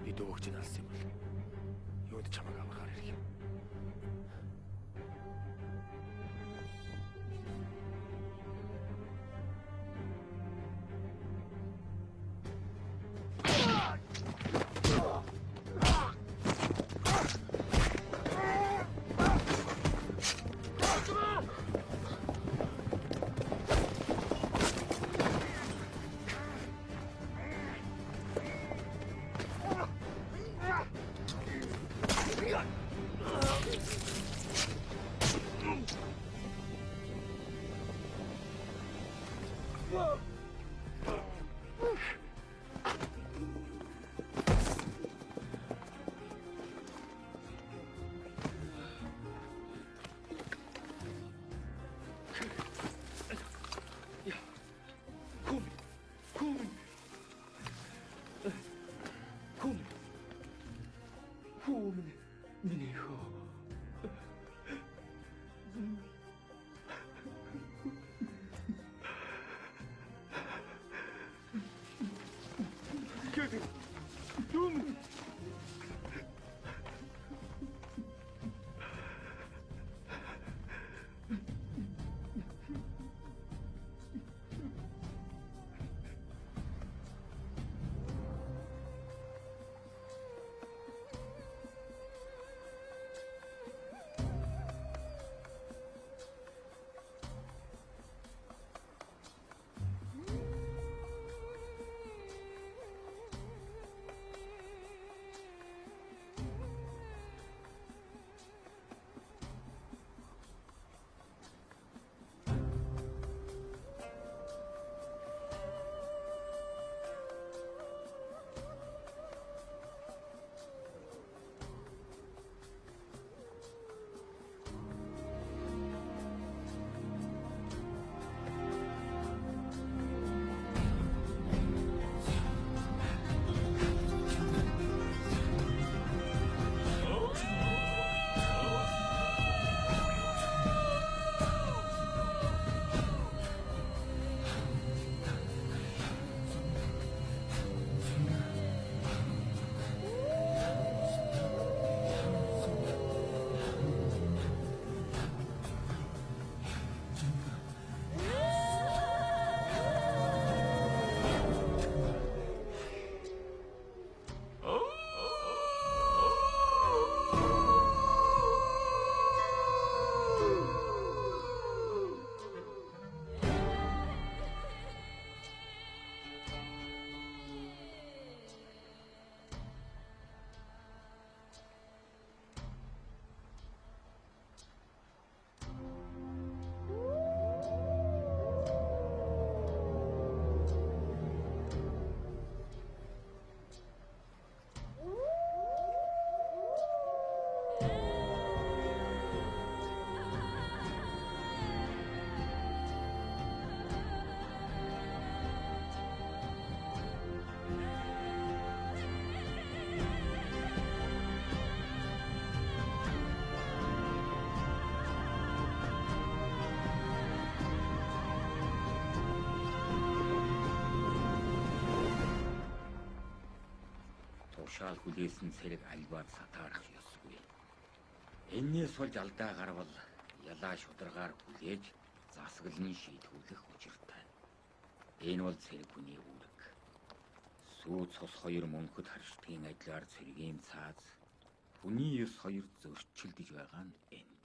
Би дөвөгч нь алсан юм бол юунд чамайг амархаар ирэх юм. тушаал хүлээсэн цэрэг альбаар сатаарах ёсгүй. Энээс болж алдаа гарвал ялаа шударгаар хүлээж засаглан шийдвэрлэх учиртай. Энэ бол цэрэг хүний үүрэг. Сүү цус хоёр мөнхөд харшдгийн адилаар цэрэгийн цааз хүний ёс хоёр зөрчилдөж байгаа нь энэ.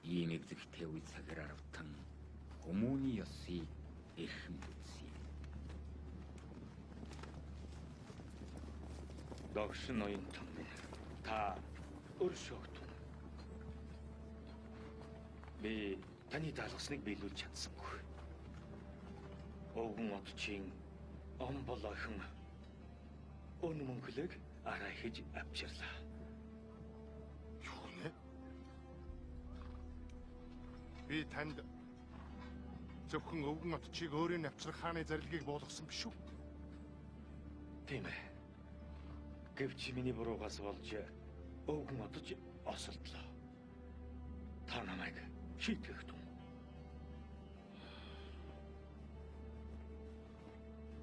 Ийм эвзэгтэй үе цагаар аравтан хүмүүний ёсыг эрхэм үзье. Догш ноён том минь та өршөөгдөн. Би таны даалгасныг биелүүлж чадсангүй. Өвгөн отчийн он болоохон өн мөнхлөг арай хийж авчирлаа. Юу нэ? Би танд зөвхөн өвгөн отчийг өөрийн навчрах хааны зарилгийг буулгасан биш үү? Тийм ээ. Гэвч миний буруугаас болж өвгөн отч осолдлоо. Та намайг шийтгэх тун.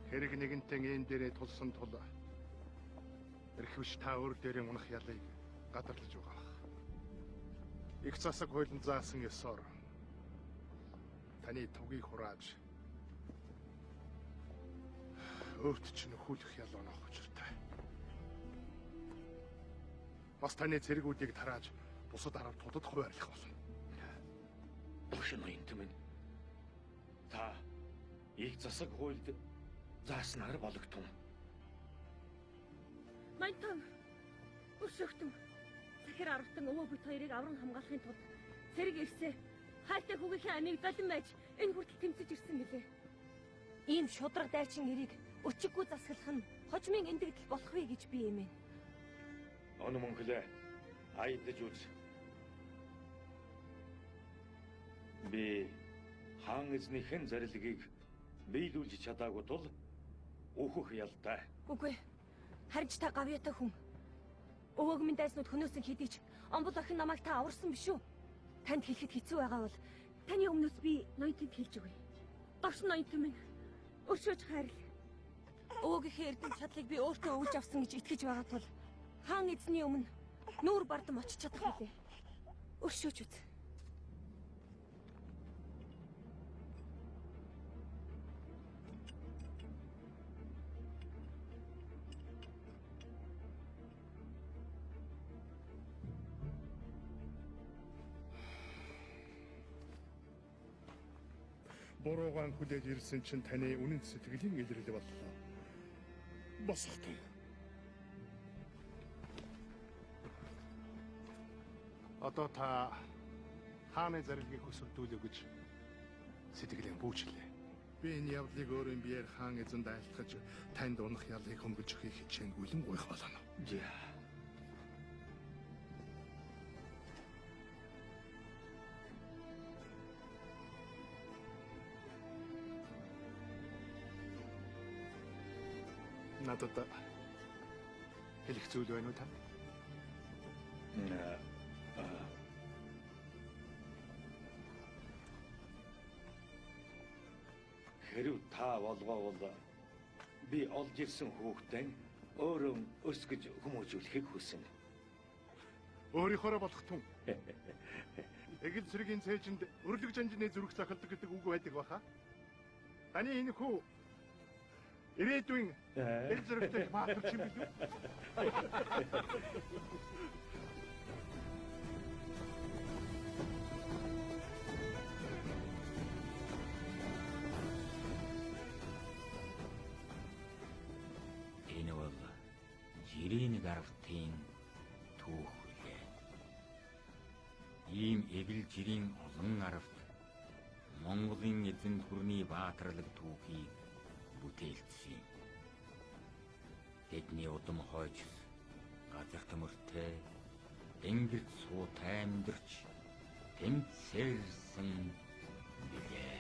Хэрэг нэгэнтэн энэ дээрээ тулсан тул эрхвч та өөр дээрээ унах ялыг гадарлаж байгаа. Их засаг хуулийн заасан ёсоор таны тугийг хурааж өөрт чинь нөхүүлэх ял оноох учиртай. Бас таны цэргүүдийг тарааж бусад арав тулд хуваарлах болно. Догш ноён том минь та их засаг хуульд зааснаар болготун. Мантан өшөөгтөн. Захир аравтан өвөө бүт хоёрыг авран хамгаалахын тулд цэрэг ирсээ хайртай хүүгийнхээ амийг залан байж энэ хүртэл тэмцэж ирсэн гэлээ. Ийм шудраг дайчин нэрийг өчиггүй засаглах нь хожмын эндэгдэл болох вэ гэж би эмээ. Он мөнхлөө айдаж үз. Би хаан эзнийхэн зарилгийг биелүүлж чадаагүй тул өөхөх ялтай. Үгүй. Харин ч та гавьяатай хүн. Өвөөг минь дайснууд хөнөөсөн хэдий ч омбол охин намайг та аварсан биш үү? Танд хэлэхэд хэцүү байгаа бол таны өмнөөс би ноёнтод хэлж өгье. Догш ноёнт минь өршөөж хайрл. Өвөөгийнхээ эрдэм чадлыг би өөртөө өгж авсан гэж итгэж байгаа тул хаан эзний өмнө нүүр бардам очиж чадах билээ. Өршөөж үз. Буруугаан хүлээж ирсэн чинь таны үнэн сэтгэлийн илрэл боллоо. Босготон. Одоо та хааны зарилгийг хөсөлдүүлэх гэж сэтгэлээ бүүжлээ. Би энэ явдлыг өөрийн биеэр хаан эзэнд айлтгаж танд унах ялыг хөнгөлж өгөхийг хичээнгүйлэн гуйх болно. Надад хэлэх зүйл байна уу та? Хэрв та болговол би олж ирсэн хүүхдэн өөрөө өс гэж хүмүүжүүлэхийг хүснэ. Өөрийнхөө болох тун. Эгэл цэргийн цээжинд өрлөг жанжны зүрх сахалдаг гэдэг үг байдаг баха. Таны энэ хүү ирээдүйн эл зэрэгтэй баатарч юм билүү? Энэ бол жирийн гарвтын түүх үлээ. Ийм эгэл жирийн олон арвт Монголын эзэн төрний баатарлаг түүхийг бүтээлцсэн. Тэдний удам хойж газар төмөртэй тэнгэрт суутай амьдарч тэмцээрсэн билээ.